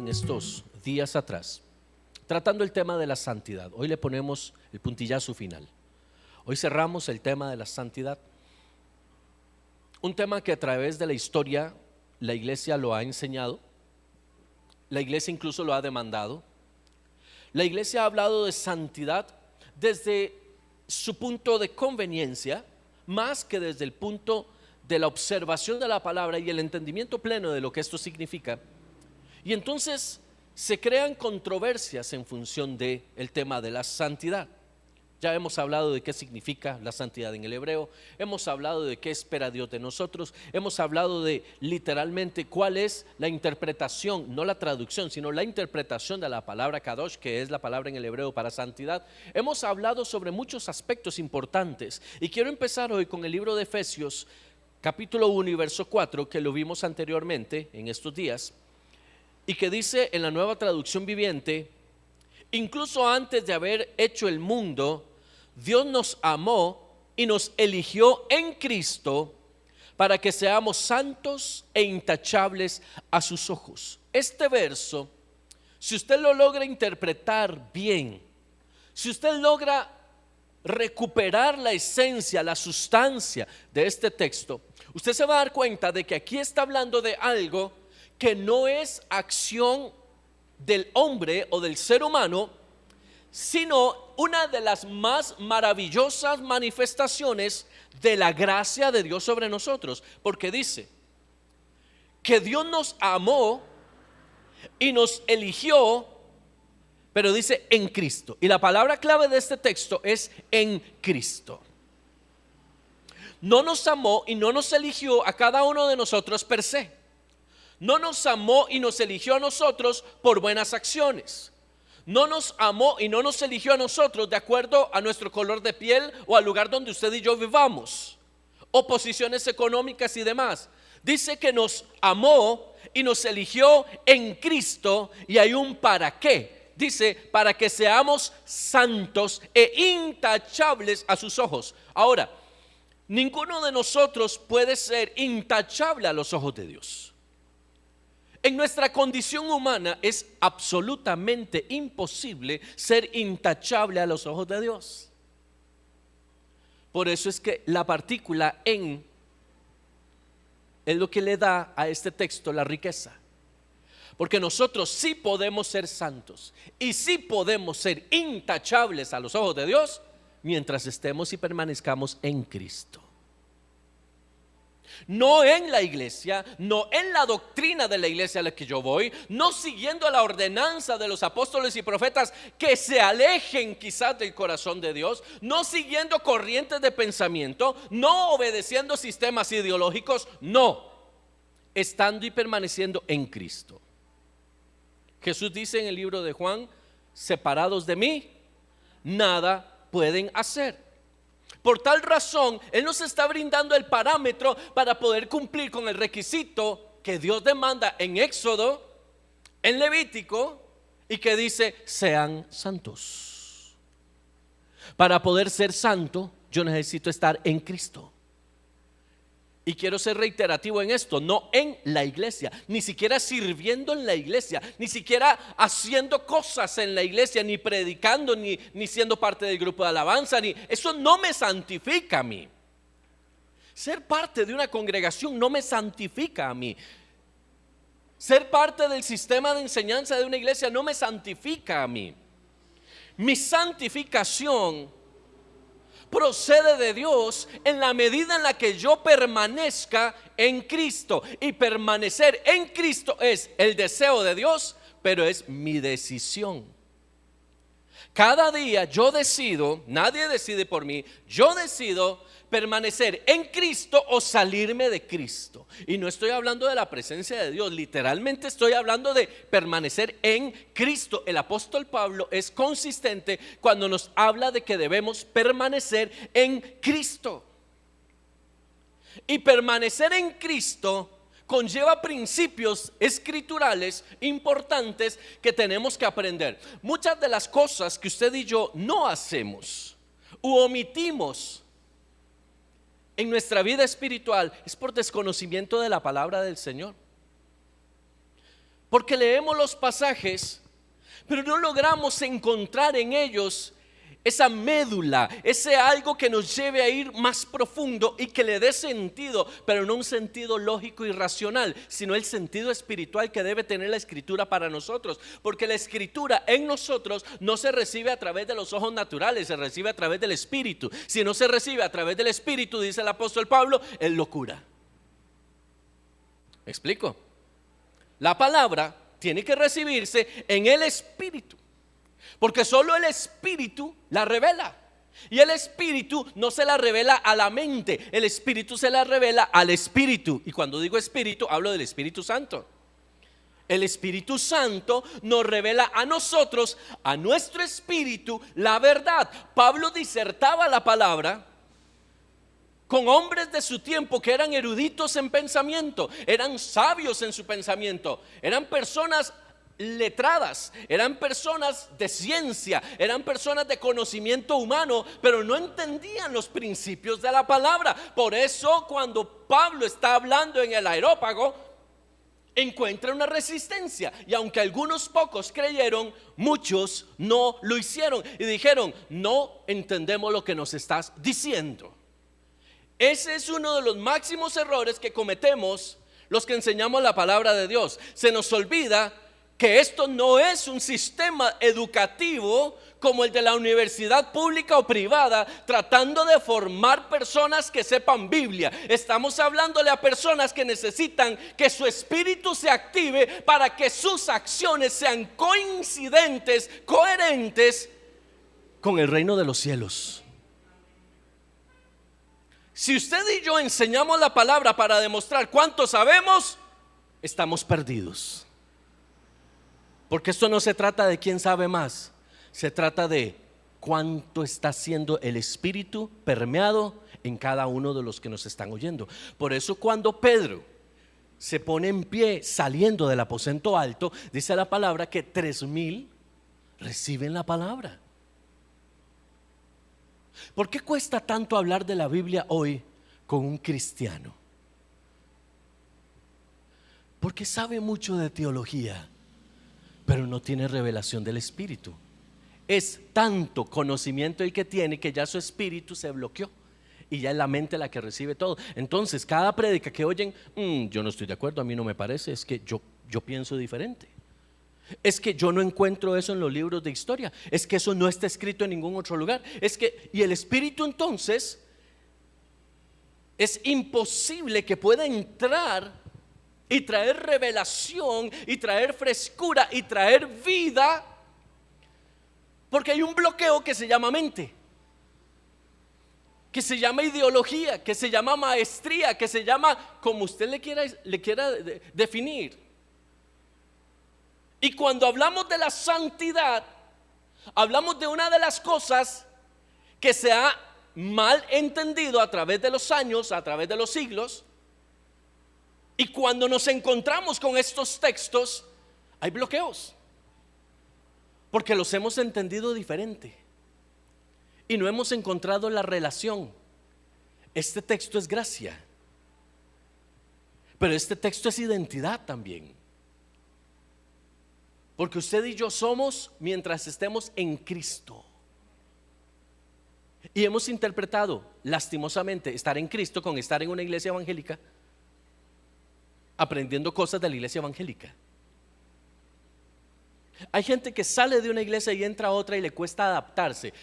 estos días atrás, tratando el tema de la santidad. Hoy le ponemos el puntillazo final. Hoy cerramos el tema de la santidad. Un tema que a través de la historia la iglesia lo ha enseñado. La iglesia incluso lo ha demandado. La iglesia ha hablado de santidad desde su punto de conveniencia, más que desde el punto de la observación de la palabra y el entendimiento pleno de lo que esto significa. Y entonces se crean controversias en función del tema de la santidad. Ya hemos hablado de qué significa la santidad en el hebreo, hemos hablado de qué espera Dios de nosotros, hemos hablado de literalmente cuál es la interpretación, no la traducción, sino la interpretación de la palabra kadosh, que es la palabra en el hebreo para santidad. Hemos hablado sobre muchos aspectos importantes y quiero empezar hoy con el libro de Efesios, capítulo 1 y verso 4, que lo vimos anteriormente en estos días, y que dice en la Nueva Traducción Viviente: incluso antes de haber hecho el mundo, Dios nos amó y nos eligió en Cristo para que seamos santos e intachables a sus ojos. Este verso, si usted lo logra interpretar bien, si usted logra recuperar la esencia, la sustancia de este texto, usted se va a dar cuenta de que aquí está hablando de algo que no es acción del hombre o del ser humano, sino una de las más maravillosas manifestaciones de la gracia de Dios sobre nosotros, porque dice que Dios nos amó y nos eligió, pero dice en Cristo, y la palabra clave de este texto es en Cristo. No nos amó y no nos eligió a cada uno de nosotros per se. No nos amó y nos eligió a nosotros por buenas acciones. No nos amó y no nos eligió a nosotros de acuerdo a nuestro color de piel o al lugar donde usted y yo vivamos, o posiciones económicas y demás. Dice que nos amó y nos eligió en Cristo, y hay un para qué. Dice: para que seamos santos e intachables a sus ojos. Ahora, ninguno de nosotros puede ser intachable a los ojos de Dios. En nuestra condición humana es absolutamente imposible ser intachable a los ojos de Dios. Por eso es que la partícula en es lo que le da a este texto la riqueza. Porque nosotros sí podemos ser santos y sí podemos ser intachables a los ojos de Dios mientras estemos y permanezcamos en Cristo. No en la iglesia, no en la doctrina de la iglesia a la que yo voy, no siguiendo la ordenanza de los apóstoles y profetas que se alejen quizás del corazón de Dios, no siguiendo corrientes de pensamiento, no obedeciendo sistemas ideológicos, no, estando y permaneciendo en Cristo. Jesús dice en el libro de Juan: separados de mí, nada pueden hacer. Por tal razón, Él nos está brindando el parámetro para poder cumplir con el requisito que Dios demanda en Éxodo, en Levítico, y que dice: sean santos. Para poder ser santo, yo necesito estar en Cristo. Y quiero ser reiterativo en esto: no en la iglesia, ni siquiera sirviendo en la iglesia, ni siquiera haciendo cosas en la iglesia, ni predicando, ni siendo parte del grupo de alabanza, eso no me santifica a mí. Ser parte de una congregación no me santifica a mí. Ser parte del sistema de enseñanza de una iglesia no me santifica a mí. Mi santificación procede de Dios en la medida en la que yo permanezca en Cristo. Y permanecer en Cristo es el deseo de Dios, pero es mi decisión. Cada día yo decido, nadie decide por mí, yo decido permanecer en Cristo o salirme de Cristo. Y no estoy hablando de la presencia de Dios, literalmente estoy hablando de permanecer en Cristo. El apóstol Pablo es consistente cuando nos habla de que debemos permanecer en Cristo. Y permanecer en Cristo conlleva principios escriturales importantes que tenemos que aprender. Muchas de las cosas que usted y yo no hacemos u omitimos en nuestra vida espiritual es por desconocimiento de la palabra del Señor. Porque leemos los pasajes, pero no logramos encontrar en ellos esa médula, ese algo que nos lleve a ir más profundo y que le dé sentido, pero no un sentido lógico y racional, sino el sentido espiritual que debe tener la escritura para nosotros. Porque la escritura en nosotros no se recibe a través de los ojos naturales, se recibe a través del espíritu. Si no se recibe a través del espíritu, dice el apóstol Pablo, es locura. ¿Me explico? La palabra tiene que recibirse en el espíritu, porque solo el espíritu la revela. Y el espíritu no se la revela a la mente, el espíritu se la revela al espíritu. Y cuando digo espíritu, hablo del Espíritu Santo. El Espíritu Santo nos revela a nosotros, a nuestro espíritu, la verdad. Pablo disertaba la palabra con hombres de su tiempo que eran eruditos en pensamiento, eran sabios en su pensamiento, eran personas letradas, eran personas de ciencia, eran personas de conocimiento humano, pero no entendían los principios de la palabra. Por eso cuando Pablo está hablando en el Areópago, encuentra una resistencia, y aunque algunos pocos creyeron, muchos no lo hicieron y dijeron: no entendemos lo que nos estás diciendo. Ese es uno de los máximos errores que cometemos los que enseñamos la palabra de Dios. Se nos olvida que esto no es un sistema educativo como el de la universidad pública o privada, tratando de formar personas que sepan Biblia. Estamos hablándole a personas que necesitan que su espíritu se active para que sus acciones sean coincidentes, coherentes con el reino de los cielos. Si usted y yo enseñamos la palabra para demostrar cuánto sabemos, estamos perdidos. Porque esto no se trata de quién sabe más, se trata de cuánto está siendo el Espíritu permeado en cada uno de los que nos están oyendo. Por eso cuando Pedro se pone en pie saliendo del aposento alto, dice la palabra que 3,000 reciben la palabra. ¿Por qué cuesta tanto hablar de la Biblia hoy con un cristiano? Porque sabe mucho de teología, pero no tiene revelación del Espíritu. Es tanto conocimiento el que tiene que ya su espíritu se bloqueó y ya es la mente la que recibe todo. Entonces cada prédica que oyen, yo no estoy de acuerdo, a mí no me parece, es que yo pienso diferente. Es que yo no encuentro eso en los libros de historia, es que eso no está escrito en ningún otro lugar. Y el Espíritu entonces es imposible que pueda entrar y traer revelación y traer frescura y traer vida, porque hay un bloqueo que se llama mente, que se llama ideología, que se llama maestría, que se llama como usted le quiera definir. Y cuando hablamos de la santidad, hablamos de una de las cosas que se ha mal entendido a través de los años, a través de los siglos. Y cuando nos encontramos con estos textos, hay bloqueos, porque los hemos entendido diferente y no hemos encontrado la relación. Este texto es gracia, pero este texto es identidad también. Porque usted y yo somos mientras estemos en Cristo. Y hemos interpretado lastimosamente estar en Cristo con estar en una iglesia evangélica, aprendiendo cosas de la iglesia evangélica. Hay gente que sale de una iglesia y entra a otra y le cuesta adaptarse.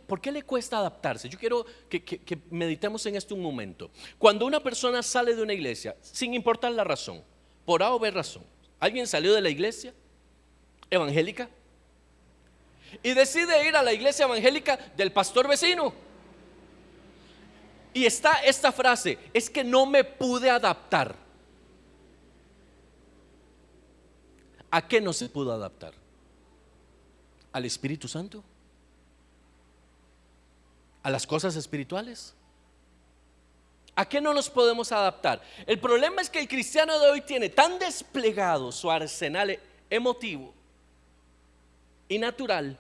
¿Por qué le cuesta adaptarse? Yo quiero que meditemos en esto un momento. Cuando una persona sale de una iglesia, sin importar la razón, por A o B razón, alguien salió de la iglesia evangélica y decide ir a la iglesia evangélica del pastor vecino, y está esta frase: es que no me pude adaptar. ¿A qué no se pudo adaptar? ¿Al Espíritu Santo? ¿A las cosas espirituales? ¿A qué no nos podemos adaptar? El problema es que el cristiano de hoy tiene tan desplegado su arsenal emotivo y natural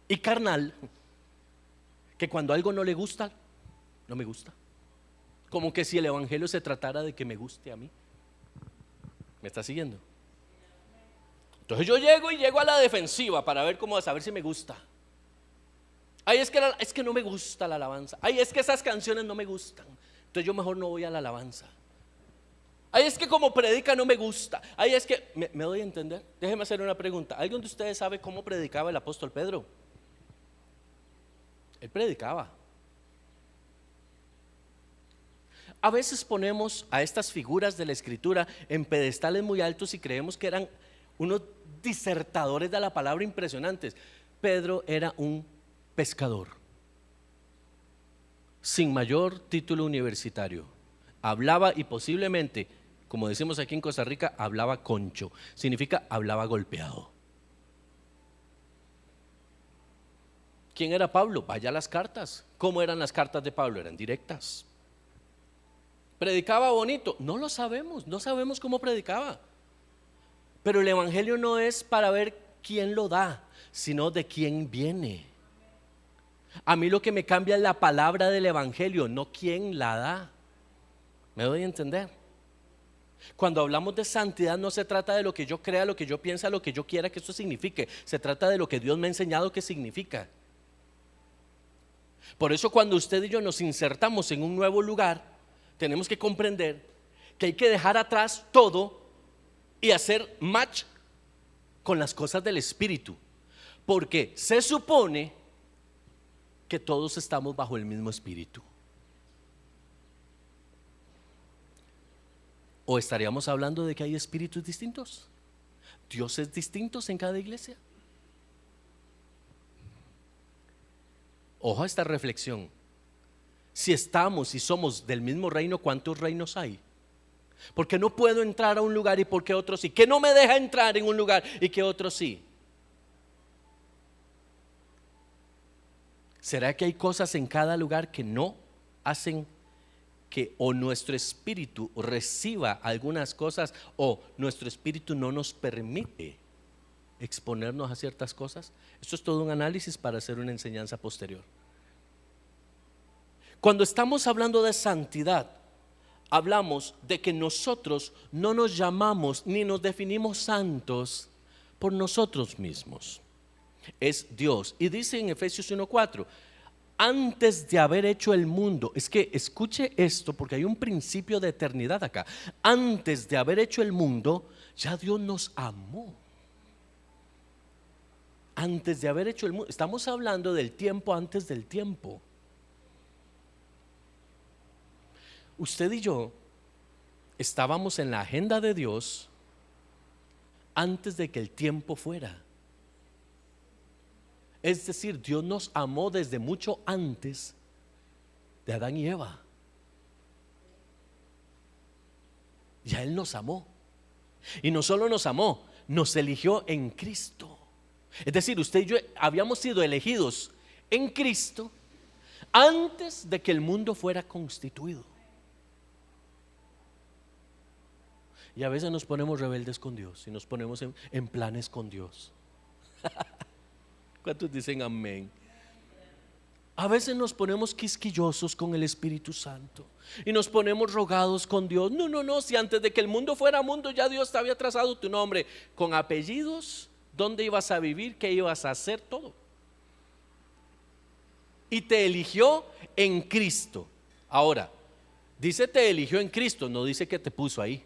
y carnal, que cuando algo no le gusta, no me gusta. Como que si el evangelio se tratara de que me guste a mí. ¿Me está siguiendo? Entonces yo llego a la defensiva para ver cómo, a saber si me gusta. Ay, es que no me gusta la alabanza. Ay, es que esas canciones no me gustan. Entonces yo mejor no voy a la alabanza. Ay, es que como predica no me gusta. Ay, es que, ¿me doy a entender? Déjeme hacer una pregunta. ¿Alguien de ustedes sabe cómo predicaba el apóstol Pedro? Él predicaba. A veces ponemos a estas figuras de la escritura en pedestales muy altos y creemos que eran unos disertadores de la palabra impresionantes. Pedro era un pescador sin mayor título universitario. Hablaba y posiblemente, como decimos aquí en Costa Rica, hablaba concho. Significa hablaba golpeado. ¿Quién era Pablo? Vaya a las cartas. ¿Cómo eran las cartas de Pablo? Eran directas. ¿Predicaba bonito? No lo sabemos, no sabemos cómo predicaba. Pero el evangelio no es para ver quién lo da, sino de quién viene. A mí lo que me cambia es la palabra del evangelio, no quién la da. ¿Me doy a entender? Cuando hablamos de santidad no se trata de lo que yo crea, lo que yo piensa, lo que yo quiera que esto signifique. Se trata de lo que Dios me ha enseñado que significa. Por eso cuando usted y yo nos insertamos en un nuevo lugar, tenemos que comprender que hay que dejar atrás todo y hacer match con las cosas del Espíritu, porque se supone que todos estamos bajo el mismo Espíritu. ¿O estaríamos hablando de que hay espíritus distintos? ¿Dioses distintos en cada iglesia? Ojo a esta reflexión. Si estamos y somos del mismo reino, ¿cuántos reinos hay? Porque no puedo entrar a un lugar y porque otro sí. ¿Qué no me deja entrar en un lugar y que otro sí? ¿Será que hay cosas en cada lugar que no hacen que o nuestro espíritu reciba algunas cosas o nuestro espíritu no nos permite exponernos a ciertas cosas? Esto es todo un análisis para hacer una enseñanza posterior. Cuando estamos hablando de santidad, hablamos de que nosotros no nos llamamos ni nos definimos santos por nosotros mismos. Es Dios. Y dice en Efesios 1:4, antes de haber hecho el mundo, es que escuche esto porque hay un principio de eternidad acá. Antes de haber hecho el mundo, ya Dios nos amó. Antes de haber hecho el mundo, estamos hablando del tiempo antes del tiempo. Usted y yo estábamos en la agenda de Dios antes de que el tiempo fuera. Es decir, Dios nos amó desde mucho antes de Adán y Eva. Ya Él nos amó. Y no solo nos amó, nos eligió en Cristo. Es decir, usted y yo habíamos sido elegidos en Cristo antes de que el mundo fuera constituido. Y a veces nos ponemos rebeldes con Dios y nos ponemos en planes con Dios. ¿Cuántos dicen amén? A veces nos ponemos quisquillosos con el Espíritu Santo y nos ponemos rogados con Dios. No, si antes de que el mundo fuera mundo ya Dios te había trazado tu nombre con apellidos, dónde ibas a vivir, qué ibas a hacer, todo. Y te eligió en Cristo. Ahora, dice te eligió en Cristo, no dice que te puso ahí.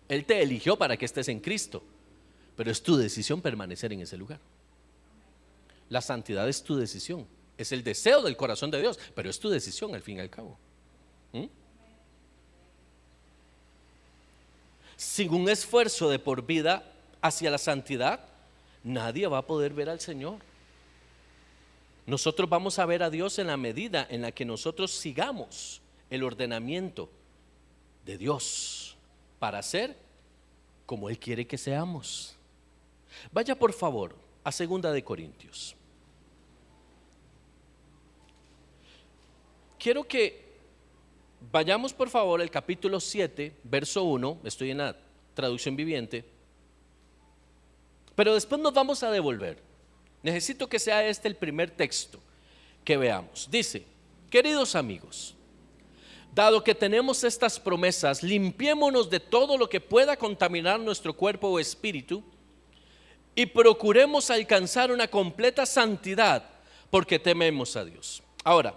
Él te eligió para que estés en Cristo, pero es tu decisión permanecer en ese lugar. La santidad es tu decisión, es el deseo del corazón de Dios, pero es tu decisión al fin y al cabo. Sin un esfuerzo de por vida hacia la santidad, nadie va a poder ver al Señor. Nosotros vamos a ver a Dios en la medida en la que nosotros sigamos el ordenamiento de Dios para ser como Él quiere que seamos. Vaya por favor a 2 de Corintios. Quiero que vayamos por favor al capítulo 7, verso 1. Estoy en la traducción viviente, pero después nos vamos a devolver. Necesito que sea este el primer texto que veamos. Dice: queridos amigos, Dado que tenemos estas promesas, limpiémonos de todo lo que pueda contaminar nuestro cuerpo o espíritu y procuremos alcanzar una completa santidad porque tememos a Dios. Ahora,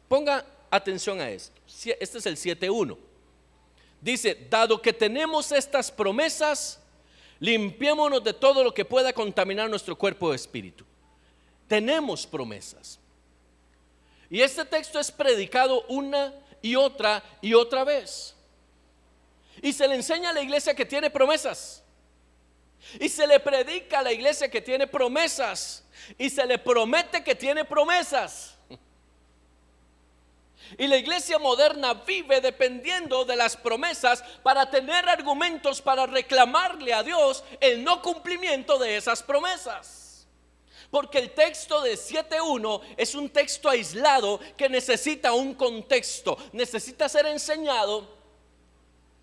ponga atención a esto. Este es el 7.1. Dice, dado que tenemos estas promesas, limpiémonos de todo lo que pueda contaminar nuestro cuerpo o espíritu. Tenemos promesas. Y este texto es predicado una y otra vez. Y se le enseña a la iglesia que tiene promesas. Y se le predica a la iglesia que tiene promesas. Y se le promete que tiene promesas. Y la iglesia moderna vive dependiendo de las promesas para tener argumentos para reclamarle a Dios el no cumplimiento de esas promesas. Porque el texto de 7.1 es un texto aislado que necesita un contexto, necesita ser enseñado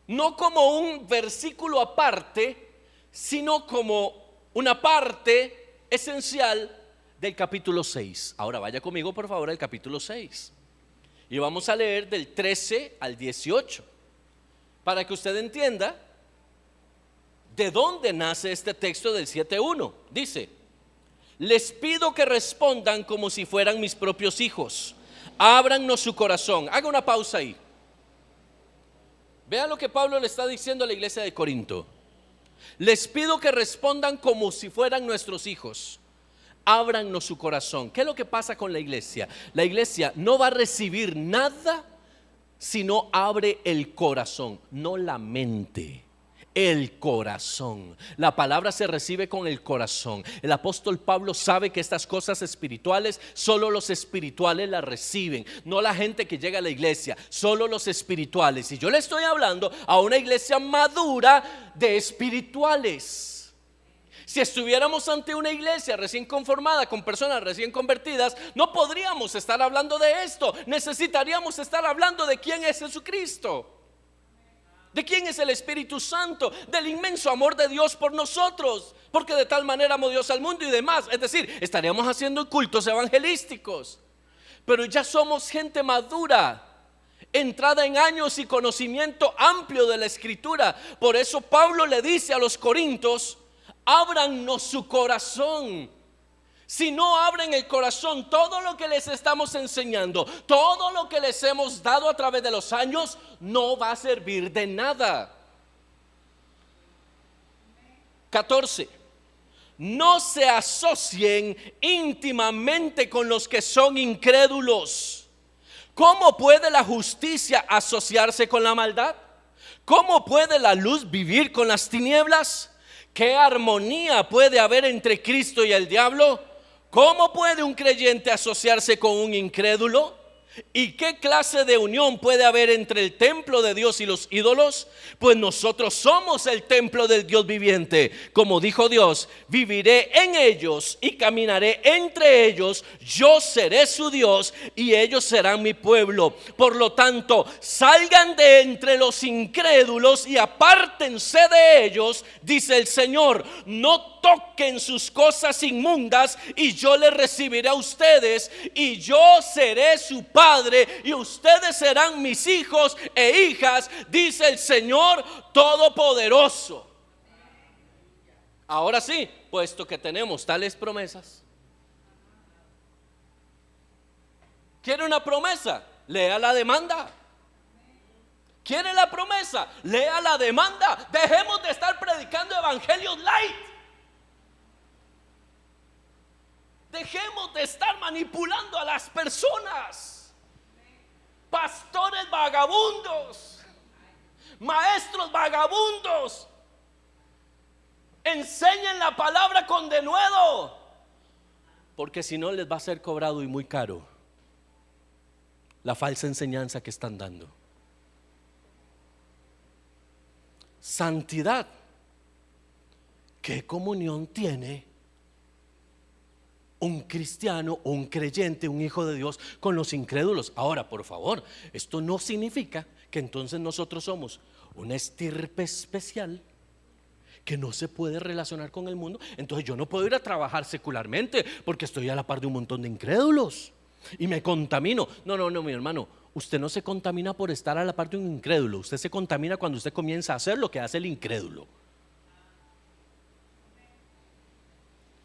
no como un versículo aparte, sino como una parte esencial del capítulo 6. Ahora vaya conmigo por favor al capítulo 6 y vamos a leer del 13 al 18 para que usted entienda de dónde nace este texto del 7.1. Dice: les pido que respondan como si fueran mis propios hijos. Ábrannos su corazón. Haga una pausa ahí. Vean lo que Pablo le está diciendo a la iglesia de Corinto. Les pido que respondan como si fueran nuestros hijos. Ábrannos su corazón. ¿Qué es lo que pasa con la iglesia? La iglesia no va a recibir nada si no abre el corazón, no la mente. El corazón. La palabra se recibe con el corazón. El apóstol Pablo sabe que estas cosas espirituales solo los espirituales las reciben, no la gente que llega a la iglesia, solo los espirituales. Y yo le estoy hablando a una iglesia madura de espirituales. Si estuviéramos ante una iglesia recién conformada con personas recién convertidas, no podríamos estar hablando de esto. Necesitaríamos estar hablando de quién es Jesucristo, de quién es el Espíritu Santo, del inmenso amor de Dios por nosotros, porque de tal manera amó Dios al mundo y demás. Es decir, estaríamos haciendo cultos evangelísticos. Pero ya somos gente madura, entrada en años y conocimiento amplio de la Escritura. Por eso Pablo le dice a los corintios: ábrannos su corazón. Si no abren el corazón, todo lo que les estamos enseñando, todo lo que les hemos dado a través de los años, no va a servir de nada. 14. No se asocien íntimamente con los que son incrédulos. ¿Cómo puede la justicia asociarse con la maldad? ¿Cómo puede la luz vivir con las tinieblas? ¿Qué armonía puede haber entre Cristo y el diablo? ¿Cómo puede un creyente asociarse con un incrédulo? ¿Y qué clase de unión puede haber entre el templo de Dios y los ídolos? Pues nosotros somos el templo del Dios viviente. Como dijo Dios: viviré en ellos y caminaré entre ellos. Yo seré su Dios y ellos serán mi pueblo. Por lo tanto, salgan de entre los incrédulos y apártense de ellos, dice el Señor. No toquen sus cosas inmundas y yo les recibiré a ustedes y yo seré su padre y ustedes serán mis hijos e hijas, dice el Señor Todopoderoso. Ahora sí, puesto que tenemos tales promesas, ¿quiere una promesa? Lea la demanda. ¿Quiere la promesa? Lea la demanda. Dejemos de estar predicando evangelios light. Dejemos de estar manipulando a las personas. Pastores vagabundos, maestros vagabundos, enseñen la palabra con denuedo, porque si no les va a ser cobrado y muy caro la falsa enseñanza que están dando. Santidad. ¿Qué comunión tiene un cristiano, un creyente, un hijo de Dios con los incrédulos? Ahora, por favor, esto no significa que entonces nosotros somos una estirpe especial que no se puede relacionar con el mundo. Entonces yo no puedo ir a trabajar secularmente porque estoy a la par de un montón de incrédulos y me contamino. No, mi hermano, usted no se contamina por estar a la par de un incrédulo. Usted se contamina cuando usted comienza a hacer lo que hace el incrédulo.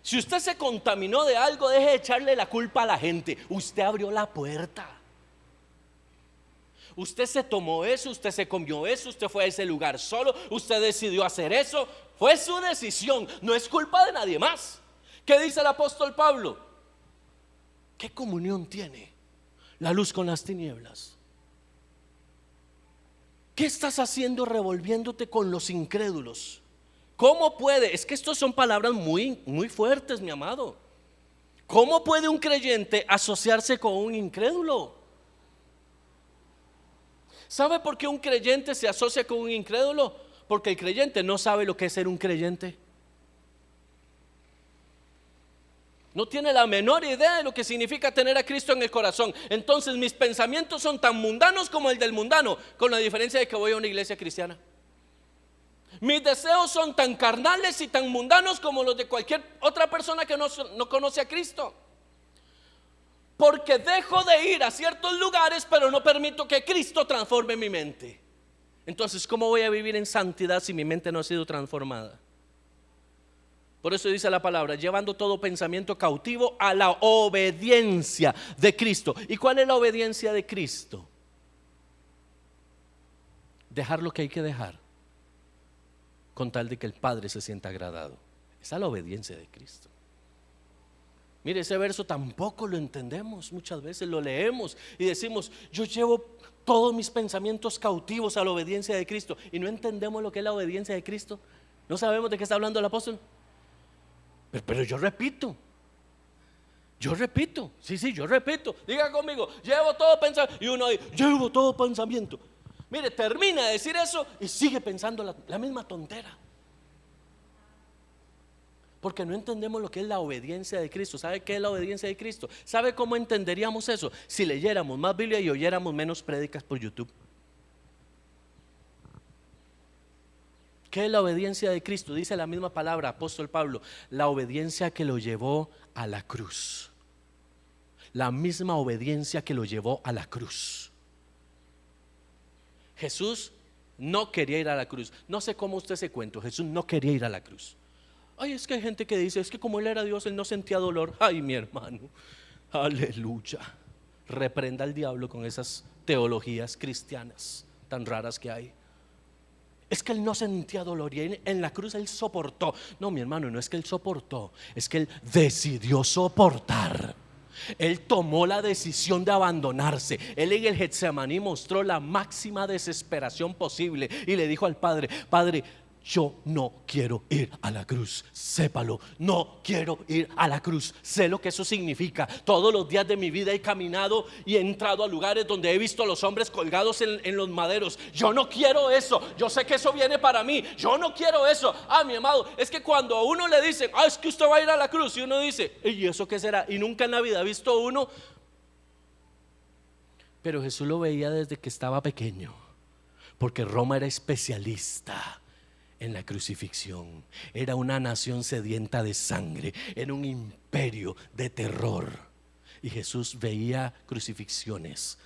Si usted se contaminó de algo, deje de echarle la culpa a la gente. Usted abrió la puerta. Usted se tomó eso, usted se comió eso, usted fue a ese lugar solo, usted decidió hacer eso. Fue su decisión, no es culpa de nadie más. ¿Qué dice el apóstol Pablo? ¿Qué comunión tiene la luz con las tinieblas? ¿Qué estás haciendo revolviéndote con los incrédulos? ¿Cómo puede? Es que estas son palabras muy, muy fuertes, mi amado. ¿Cómo puede un creyente asociarse con un incrédulo? ¿Sabe por qué un creyente se asocia con un incrédulo? Porque el creyente no sabe lo que es ser un creyente. No tiene la menor idea de lo que significa tener a Cristo en el corazón. Entonces mis pensamientos son tan mundanos como el del mundano, con la diferencia de que voy a una iglesia cristiana. Mis deseos son tan carnales y tan mundanos como los de cualquier otra persona que no conoce a Cristo. Porque dejo de ir a ciertos lugares, pero no permito que Cristo transforme mi mente. Entonces, ¿cómo voy a vivir en santidad si mi mente no ha sido transformada? Por eso dice la palabra, llevando todo pensamiento cautivo a la obediencia de Cristo. ¿Y cuál es la obediencia de Cristo? Dejar lo que hay que dejar, con tal de que el Padre se sienta agradado. Esa es la obediencia de Cristo. Mire, ese verso tampoco lo entendemos. Muchas veces lo leemos y decimos, yo llevo todos mis pensamientos cautivos a la obediencia de Cristo, y no entendemos lo que es la obediencia de Cristo. No sabemos de qué está hablando el apóstol. Pero yo repito, sí, yo repito. Diga conmigo, llevo todo pensamiento. Y uno dice, llevo todo pensamiento. Mire, termina de decir eso y sigue pensando la misma tontera. Porque no entendemos lo que es la obediencia de Cristo. ¿Sabe qué es la obediencia de Cristo? ¿Sabe cómo entenderíamos eso? Si leyéramos más Biblia y oyéramos menos prédicas por YouTube. ¿Qué es la obediencia de Cristo? Dice la misma palabra, apóstol Pablo, la obediencia que lo llevó a la cruz. La misma obediencia que lo llevó a la cruz. Jesús no quería ir a la cruz. No sé cómo usted se cuenta, Jesús no quería ir a la cruz. Ay, es que hay gente que dice, es que como él era Dios, él no sentía dolor. Ay, mi hermano, aleluya. Reprenda al diablo con esas teologías cristianas tan raras que hay. Es que él no sentía dolor y en la cruz él soportó. No, mi hermano, no es que él soportó, es que él decidió soportar. Él tomó la decisión de abandonarse. Él en el Getsemaní mostró la máxima desesperación posible y le dijo al Padre, Padre, yo no quiero ir a la cruz, sépalo, no quiero ir a la cruz. Sé lo que eso significa. Todos los días de mi vida he caminado y he entrado a lugares donde he visto a los hombres colgados en los maderos. Yo no quiero eso, yo sé que eso viene para mí. Yo no quiero eso. Mi amado, es que cuando a uno le dicen, es que usted va a ir a la cruz, y uno dice, ¿y eso qué será? Y nunca en la vida ha visto uno. Pero Jesús lo veía desde que estaba pequeño, porque Roma era especialista en la crucifixión. Era una nación sedienta de sangre, era un imperio de terror. Y Jesús veía crucifixiones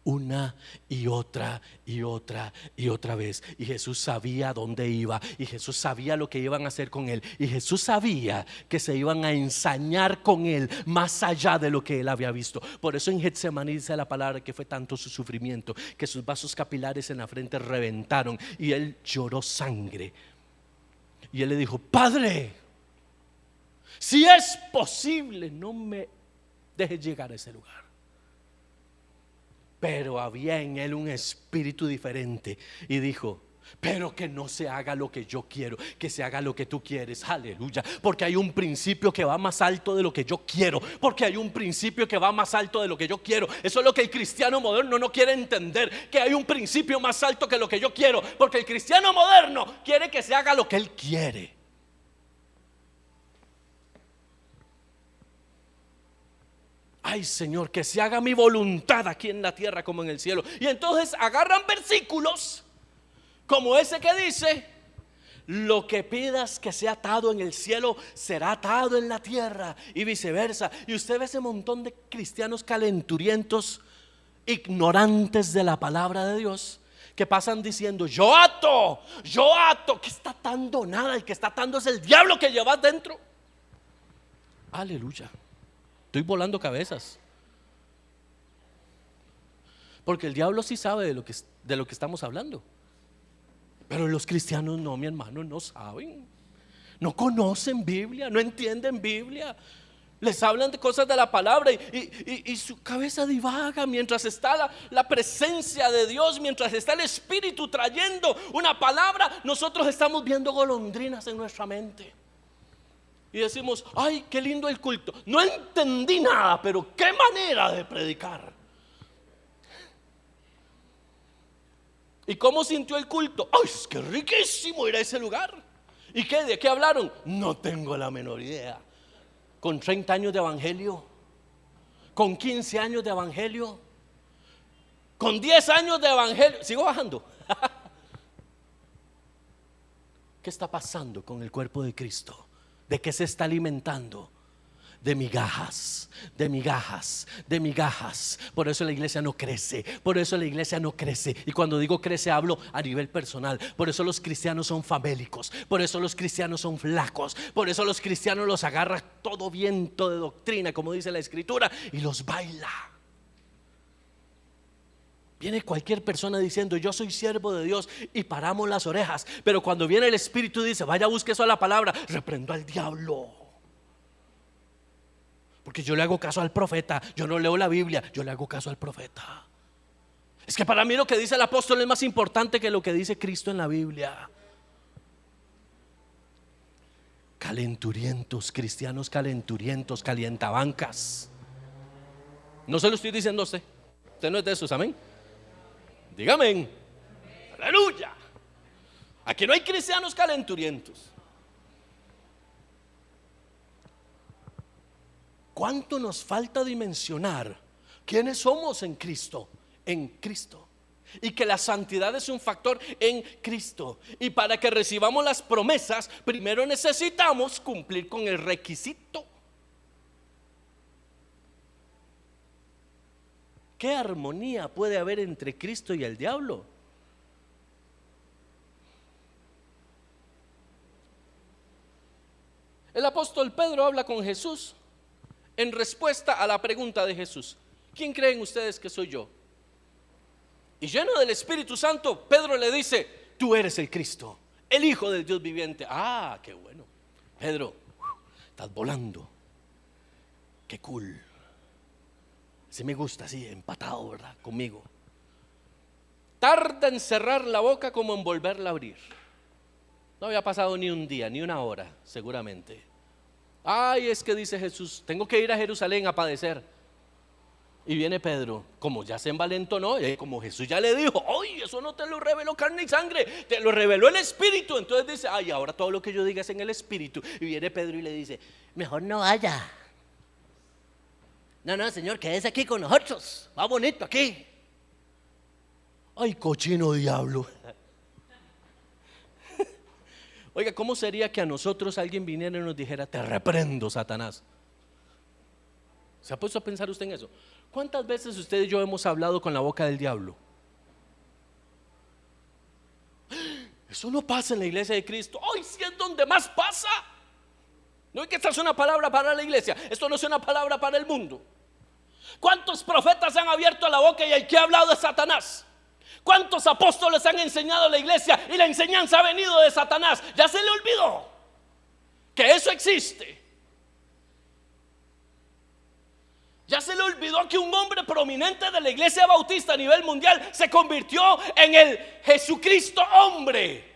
una y otra y otra y otra vez. Y Jesús sabía dónde iba, y Jesús sabía lo que iban a hacer con él, y Jesús sabía que se iban a ensañar con él más allá de lo que él había visto. Por eso en Getsemaní dice la palabra que fue tanto su sufrimiento que sus vasos capilares en la frente reventaron y él lloró sangre. Y él le dijo, Padre, si es posible, no me dejes llegar a ese lugar. Pero había en él un espíritu diferente y dijo, pero que no se haga lo que yo quiero, que se haga lo que tú quieres. Aleluya. Porque hay un principio que va más alto de lo que yo quiero. Porque hay un principio que va más alto de lo que yo quiero. Eso es lo que el cristiano moderno no quiere entender, que hay un principio más alto que lo que yo quiero. Porque el cristiano moderno quiere que se haga lo que él quiere. Ay, Señor, que se haga mi voluntad aquí en la tierra como en el cielo. Y entonces agarran versículos como ese que dice, lo que pidas que sea atado en el cielo será atado en la tierra, y viceversa. Y usted ve ese montón de cristianos calenturientos ignorantes de la palabra de Dios, que pasan diciendo: yo ato, ¿qué está atando? Nada, el que está atando es el diablo que llevas dentro. Aleluya. Estoy volando cabezas, porque el diablo sí sabe de lo que estamos hablando, pero los cristianos no, mi hermano, no saben, no conocen Biblia, no entienden Biblia. Les hablan de cosas de la palabra y su cabeza divaga mientras está la presencia de Dios, mientras está el Espíritu trayendo una palabra. Nosotros estamos viendo golondrinas en nuestra mente y decimos: ay, qué lindo el culto, no entendí nada, pero qué manera de predicar. ¿Y cómo sintió el culto? Ay, es que riquísimo ir a ese lugar. ¿Y qué? ¿De qué hablaron? No tengo la menor idea. Con 30 años de evangelio, con 15 años de evangelio, con 10 años de evangelio, sigo bajando. ¿Qué está pasando con el cuerpo de Cristo? ¿De qué se está alimentando? De migajas, de migajas, de migajas. Por eso la iglesia no crece, por eso la iglesia no crece. Y cuando digo crece, hablo a nivel personal. Por eso los cristianos son famélicos, por eso los cristianos son flacos, por eso los cristianos los agarra todo viento de doctrina, como dice la escritura, y los baila. Viene cualquier persona diciendo: yo soy siervo de Dios, y paramos las orejas. Pero cuando viene el Espíritu y dice: vaya, busque eso a la palabra, reprendo al diablo. Porque yo le hago caso al profeta, yo no leo la Biblia, yo le hago caso al profeta. Es que para mí lo que dice el apóstol es más importante que lo que dice Cristo en la Biblia. Calenturientos, cristianos calenturientos, calientabancas. No se lo estoy diciendo a usted, usted no es de esos, amén. Dígame, aleluya. Aquí no hay cristianos calenturientos. ¿Cuánto nos falta dimensionar quiénes somos en Cristo? En Cristo. Y que la santidad es un factor en Cristo. Y para que recibamos las promesas, primero necesitamos cumplir con el requisito. ¿Qué armonía puede haber entre Cristo y el diablo? El apóstol Pedro habla con Jesús en respuesta a la pregunta de Jesús: ¿quién creen ustedes que soy yo? Y lleno del Espíritu Santo, Pedro le dice: tú eres el Cristo, el Hijo del Dios viviente. Ah, qué bueno, Pedro, estás volando, qué cool. Si me gusta así, empatado, ¿verdad? Conmigo. Tarda en cerrar la boca como en volverla a abrir. No había pasado ni un día, ni una hora, seguramente. Ay, es que dice Jesús: tengo que ir a Jerusalén a padecer. Y viene Pedro, como ya se envalentonó, como Jesús ya le dijo: ay, eso no te lo reveló carne y sangre, te lo reveló el Espíritu. Entonces dice: ay, ahora todo lo que yo diga es en el Espíritu. Y viene Pedro y le dice: mejor no vaya. No, Señor, quédese aquí con nosotros, va bonito aquí. Ay, cochino diablo. Oiga, ¿cómo sería que a nosotros alguien viniera y nos dijera: te reprendo, Satanás? ¿Se ha puesto a pensar usted en eso? ¿Cuántas veces usted y yo hemos hablado con la boca del diablo? Eso no pasa en la iglesia de Cristo. Hoy sí es donde más pasa. No es que esta es una palabra para la iglesia, esto no es una palabra para el mundo. ¿Cuántos profetas han abierto la boca y el que ha hablado es Satanás? ¿Cuántos apóstoles han enseñado a la iglesia y la enseñanza ha venido de Satanás? Ya se le olvidó que eso existe. Ya se le olvidó que un hombre prominente de la iglesia bautista a nivel mundial se convirtió en el Jesucristo hombre.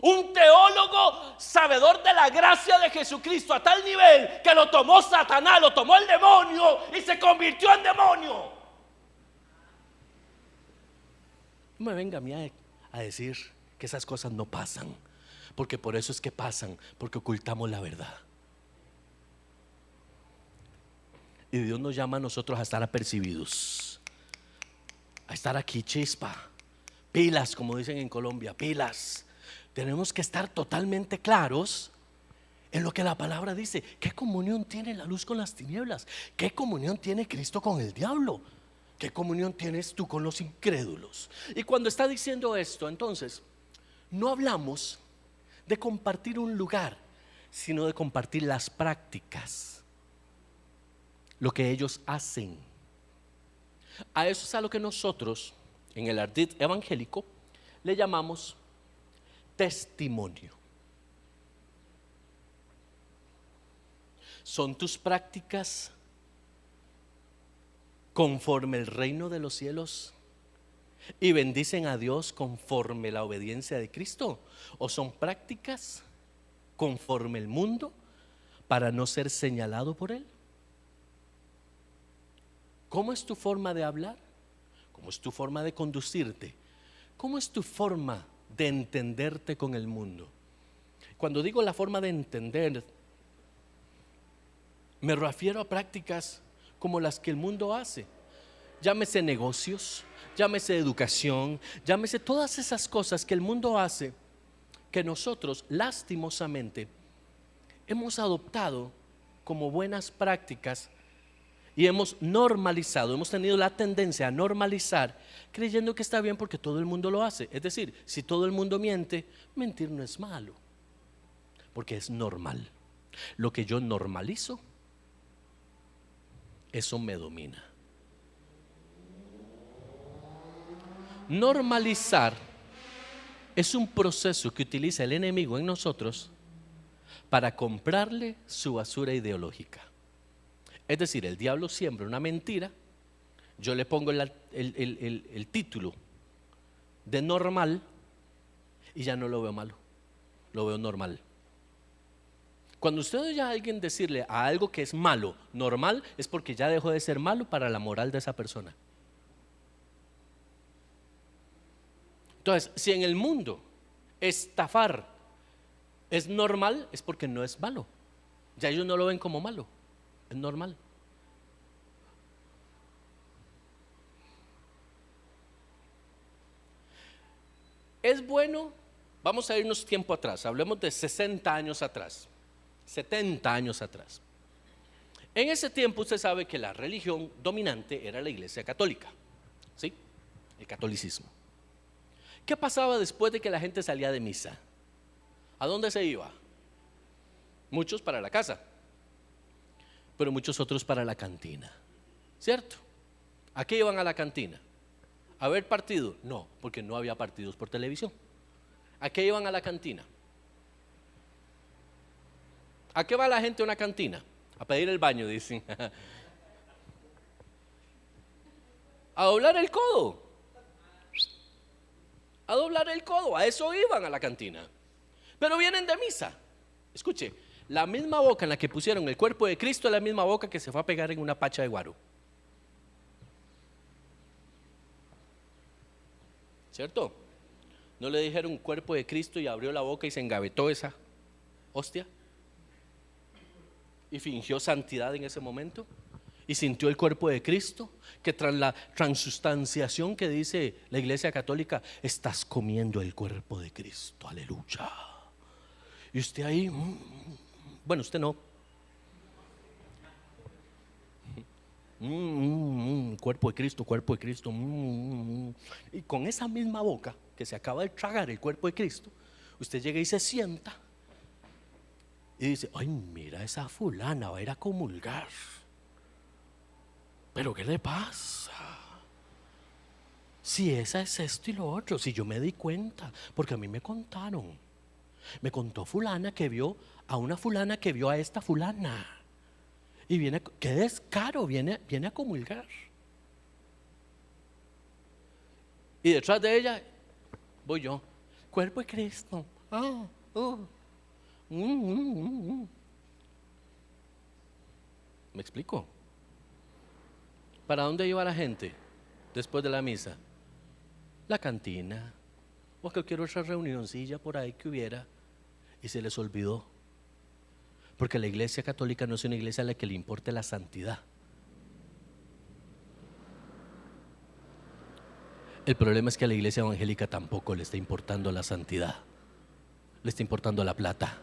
Un teólogo sabedor de la gracia de Jesucristo a tal nivel que lo tomó Satanás, lo tomó el demonio y se convirtió en demonio. No me venga a mí a decir que esas cosas no pasan, porque por eso es que pasan, porque ocultamos la verdad. Y Dios nos llama a nosotros a estar apercibidos, a estar aquí chispa, pilas, como dicen en Colombia, pilas. Tenemos que estar totalmente claros en lo que la palabra dice. ¿Qué comunión tiene la luz con las tinieblas? ¿Qué comunión tiene Cristo con el diablo? ¿Qué comunión tienes tú con los incrédulos? Y cuando está diciendo esto, entonces, no hablamos de compartir un lugar, sino de compartir las prácticas, lo que ellos hacen. A eso es a lo que nosotros, en el ardid evangélico, le llamamos testimonio. ¿Son tus prácticas conforme el reino de los cielos y bendicen a Dios conforme la obediencia de Cristo? ¿O son prácticas conforme el mundo para no ser señalado por él? ¿Cómo es tu forma de hablar? ¿Cómo es tu forma de conducirte? ¿Cómo es tu forma de entenderte con el mundo? Cuando digo la forma de entender, me refiero a prácticas como las que el mundo hace. Llámese negocios, llámese educación, llámese todas esas cosas que el mundo hace, que nosotros lastimosamente hemos adoptado como buenas prácticas y hemos normalizado, hemos tenido la tendencia a normalizar, creyendo que está bien porque todo el mundo lo hace. Es decir, si todo el mundo miente, mentir no es malo, porque es normal. Lo que yo normalizo, eso me domina. Normalizar es un proceso que utiliza el enemigo en nosotros para comprarle su basura ideológica. Es decir, el diablo siembra una mentira, yo le pongo el título de normal y ya no lo veo malo, lo veo normal. Cuando usted oye a alguien decirle a algo que es malo, normal, es porque ya dejó de ser malo para la moral de esa persona. Entonces, si en el mundo estafar es normal, es porque no es malo. Ya ellos no lo ven como malo, es normal. Es bueno, vamos a irnos tiempo atrás, hablemos de 60 años atrás, 70 años atrás. En ese tiempo usted sabe que la religión dominante era la Iglesia Católica, ¿sí? El catolicismo. ¿Qué pasaba después de que la gente salía de misa? ¿A dónde se iba? Muchos para la casa, pero muchos otros para la cantina, ¿cierto? ¿A qué iban a la cantina? ¿A ver partido? No, porque no había partidos por televisión. ¿A qué iban a la cantina? ¿A qué va la gente a una cantina? A pedir el baño, dicen. A doblar el codo. A doblar el codo, a eso iban a la cantina. Pero vienen de misa. Escuche, la misma boca en la que pusieron el cuerpo de Cristo es la misma boca que se fue a pegar en una pacha de guaro. ¿Cierto? ¿No le dijeron cuerpo de Cristo y abrió la boca y se engavetó esa hostia? Y fingió santidad en ese momento. Y sintió el cuerpo de Cristo, que tras la transustanciación que dice la Iglesia Católica, estás comiendo el cuerpo de Cristo, aleluya. Y usted ahí, bueno, usted no. Cuerpo de Cristo, cuerpo de Cristo. Y con esa misma boca que se acaba de tragar el cuerpo de Cristo, usted llega y se sienta y dice, ay, mira esa fulana, va a ir a comulgar. ¿Pero qué le pasa? Si esa es esto y lo otro, si yo me di cuenta, porque a mí me contaron. Me contó fulana que vio a una fulana que vio a esta fulana. Y viene, qué descaro, viene a comulgar. Y detrás de ella voy yo, cuerpo de Cristo. ¿Me explico? ¿Para dónde iba la gente después de la misa? La cantina o cualquier otra reunioncilla por ahí que hubiera, y se les olvidó. Porque la Iglesia Católica no es una iglesia a la que le importe la santidad. El problema es que a la Iglesia Evangélica tampoco le está importando la santidad. Le está importando la plata,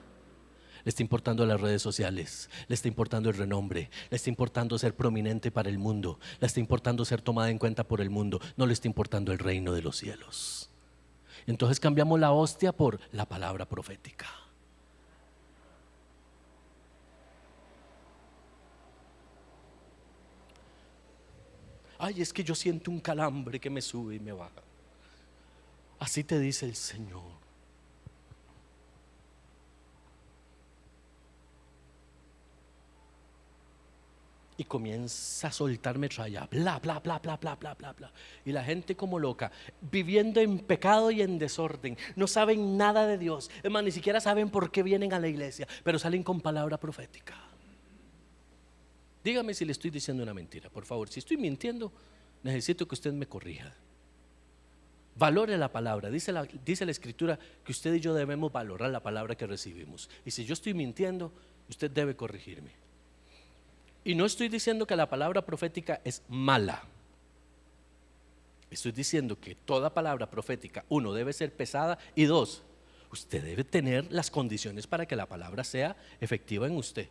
Le está importando las redes sociales, le está importando el renombre, le está importando ser prominente para el mundo, le está importando ser tomada en cuenta por el mundo, no le está importando el reino de los cielos. Entonces cambiamos la hostia por la palabra profética. Ay, es que yo siento un calambre que me sube y me baja. Así te dice el Señor. Y comienza a soltar metralla, bla, bla, bla, bla, bla, bla, bla, bla. Y la gente como loca, viviendo en pecado y en desorden. No saben nada de Dios. Es más, ni siquiera saben por qué vienen a la iglesia, pero salen con palabra profética. Dígame si le estoy diciendo una mentira, por favor. Si estoy mintiendo, necesito que usted me corrija. Valore la palabra. Dice la Escritura que usted y yo debemos valorar la palabra que recibimos. Y si yo estoy mintiendo, usted debe corregirme. Y no estoy diciendo que la palabra profética es mala. Estoy diciendo que toda palabra profética, uno, debe ser pesada, y dos, usted debe tener las condiciones para que la palabra sea efectiva en usted.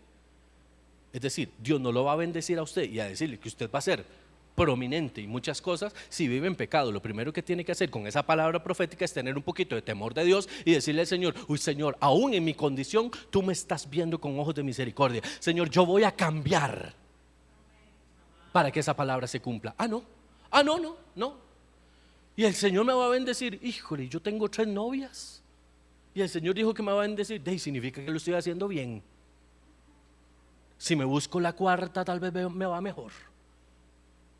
Es decir, Dios no lo va a bendecir a usted y a decirle que usted va a ser prominente y muchas cosas si vive en pecado. Lo primero que tiene que hacer con esa palabra profética es tener un poquito de temor de Dios y decirle al Señor: uy, Señor, aún en mi condición tú me estás viendo con ojos de misericordia. Señor, yo voy a cambiar para que esa palabra se cumpla. No. Y el Señor me va a bendecir. Híjole, yo tengo 3 novias y el Señor dijo que me va a bendecir. Significa que lo estoy haciendo bien. Si me busco la 4ª, tal vez me va mejor.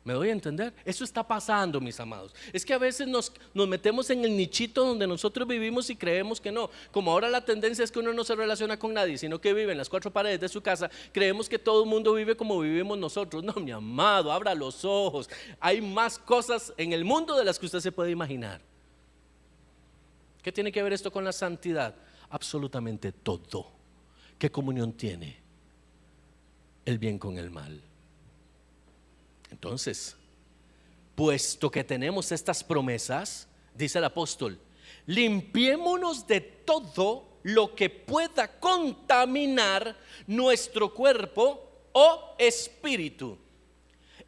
¿Me doy a entender? Eso está pasando, mis amados. Es que a veces nos metemos en el nichito donde nosotros vivimos y creemos que no. Como ahora la tendencia es que uno no se relaciona con nadie, sino que vive en las 4 paredes de su casa, creemos que todo el mundo vive como vivimos nosotros. No, mi amado, abra los ojos. Hay más cosas en el mundo de las que usted se puede imaginar. ¿Qué tiene que ver esto con la santidad? Absolutamente todo. ¿Qué comunión tiene el bien con el mal? Entonces, puesto que tenemos estas promesas, dice el apóstol, limpiémonos de todo lo que pueda contaminar nuestro cuerpo o espíritu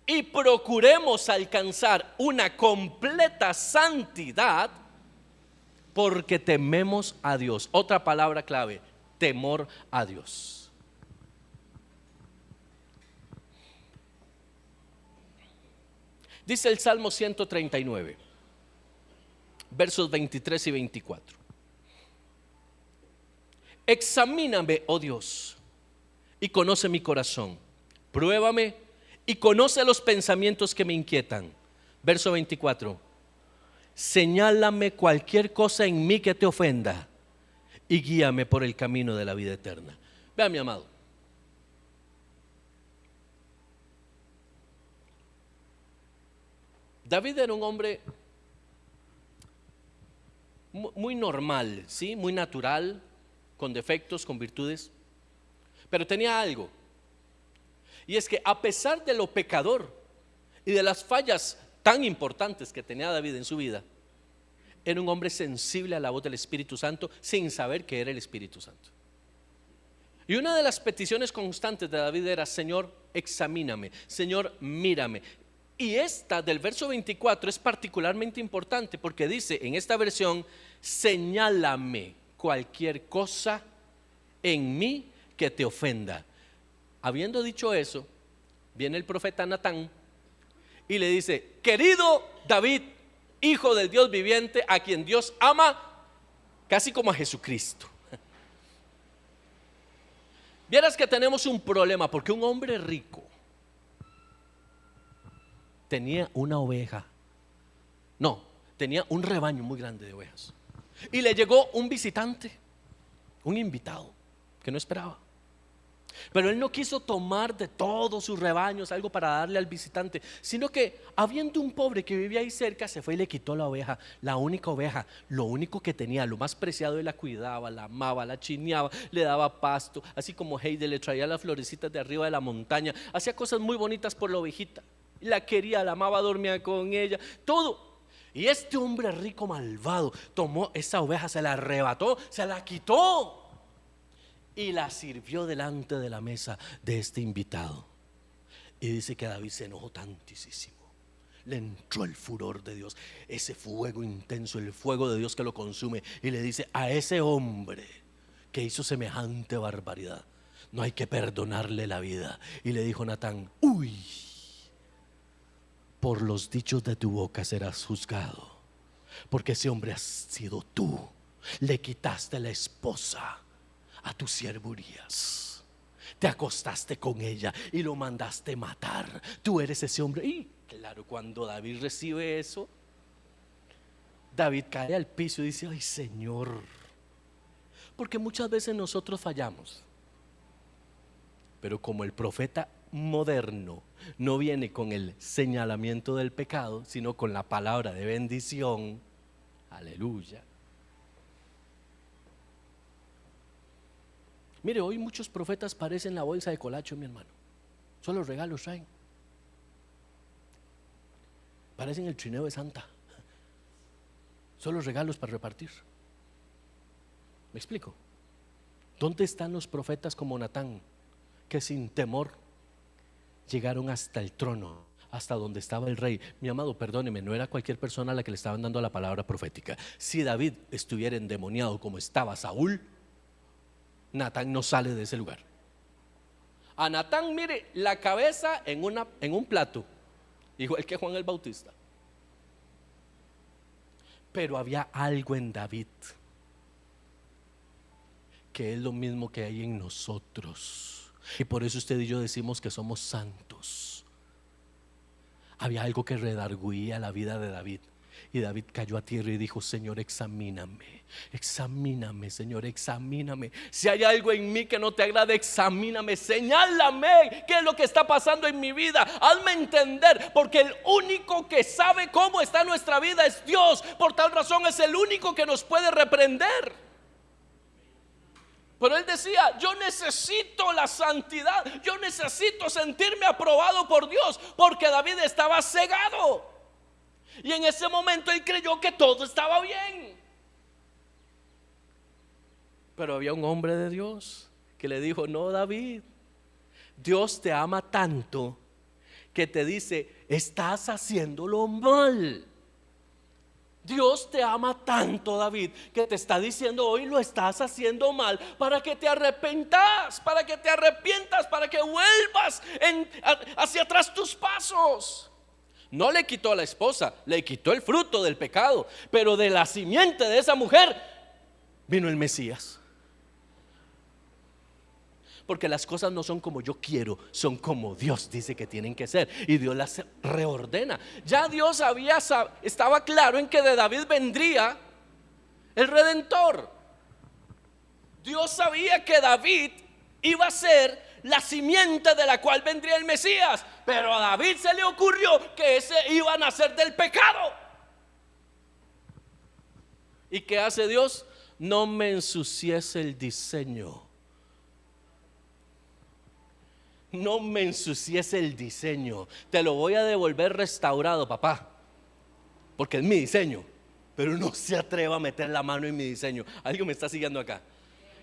y procuremos alcanzar una completa santidad porque tememos a Dios. Otra palabra clave: temor a Dios. Dice el Salmo 139, versos 23 y 24. Examíname, oh Dios, y conoce mi corazón. Pruébame y conoce los pensamientos que me inquietan. Verso 24. Señálame cualquier cosa en mí que te ofenda y guíame por el camino de la vida eterna. Vea, mi amado, David era un hombre muy normal, ¿sí? Muy natural, con defectos, con virtudes, pero tenía algo, y es que a pesar de lo pecador y de las fallas tan importantes que tenía David en su vida, era un hombre sensible a la voz del Espíritu Santo sin saber que era el Espíritu Santo. Y una de las peticiones constantes de David era: Señor, examíname, Señor, mírame. Y esta del verso 24 es particularmente importante porque dice en esta versión: señálame cualquier cosa en mí que te ofenda. Habiendo dicho eso, viene el profeta Natán y le dice: querido David, hijo del Dios viviente, a quien Dios ama casi como a Jesucristo. Vieras que tenemos un problema porque un hombre rico tenía una oveja, tenía un rebaño muy grande de ovejas, y le llegó un visitante, un invitado que no esperaba. Pero él no quiso tomar de todos sus rebaños algo para darle al visitante, sino que habiendo un pobre que vivía ahí cerca, se fue y le quitó la oveja, la única oveja, lo único que tenía, lo más preciado. Él la cuidaba, la amaba, la chineaba, le daba pasto, así como Heide le traía las florecitas de arriba de la montaña, hacía cosas muy bonitas por la ovejita, la quería, la amaba, dormía con ella, todo. Y este hombre rico malvado tomó esa oveja, se la arrebató, se la quitó y la sirvió delante de la mesa de este invitado. Y dice que David se enojó tantísimo. Le entró el furor de Dios, ese fuego intenso, el fuego de Dios que lo consume. Y le dice: a ese hombre que hizo semejante barbaridad no hay que perdonarle la vida. Y le dijo Natán: uy, por los dichos de tu boca serás juzgado, porque ese hombre has sido tú. Le quitaste la esposa a tu siervo Urías, te acostaste con ella y lo mandaste matar. Tú eres ese hombre. Y claro, cuando David recibe eso, David cae al piso y dice: ay, Señor. Porque muchas veces nosotros fallamos, pero como el profeta moderno no viene con el señalamiento del pecado, sino con la palabra de bendición, aleluya. Mire, hoy muchos profetas parecen la bolsa de colacho, mi hermano. Solo regalos traen. Parecen el trineo de Santa. Solo regalos para repartir. ¿Me explico? ¿Dónde están los profetas como Natán, que sin temor llegaron hasta el trono, hasta donde estaba el rey? Mi amado, perdóneme, no era cualquier persona a la que le estaban dando la palabra profética. Si David estuviera endemoniado como estaba Saúl, Natán no sale de ese lugar. A Natán, mire, la cabeza en un plato, igual que Juan el Bautista. Pero había algo en David que es lo mismo que hay en nosotros, y por eso usted y yo decimos que somos santos. Había algo que redarguía la vida de David, y David cayó a tierra y dijo: Señor, examíname, examíname, Señor, examíname. Si hay algo en mí que no te agrada, examíname, señálame qué es lo que está pasando en mi vida, hazme entender, porque el único que sabe cómo está nuestra vida es Dios. Por tal razón es el único que nos puede reprender. Pero él decía: yo necesito la santidad, yo necesito sentirme aprobado por Dios, porque David estaba cegado. Y en ese momento él creyó que todo estaba bien. Pero había un hombre de Dios que le dijo: no, David, Dios te ama tanto que te dice: estás haciéndolo mal. Dios te ama tanto, David, que te está diciendo: hoy lo estás haciendo mal, para que te arrepentas, para que te arrepientas, para que vuelvas hacia atrás tus pasos. No le quitó a la esposa, le quitó el fruto del pecado, pero de la simiente de esa mujer vino el Mesías. Porque las cosas no son como yo quiero, son como Dios dice que tienen que ser, y Dios las reordena. Ya Dios estaba claro en que de David vendría el Redentor. Dios sabía que David iba a ser la simiente de la cual vendría el Mesías, pero a David se le ocurrió que ese iba a nacer del pecado. ¿Y qué hace Dios? No me ensucies el diseño. No me ensucies el diseño. Te lo voy a devolver restaurado, papá, porque es mi diseño. Pero no se atreva a meter la mano en mi diseño. ¿Alguien me está siguiendo acá?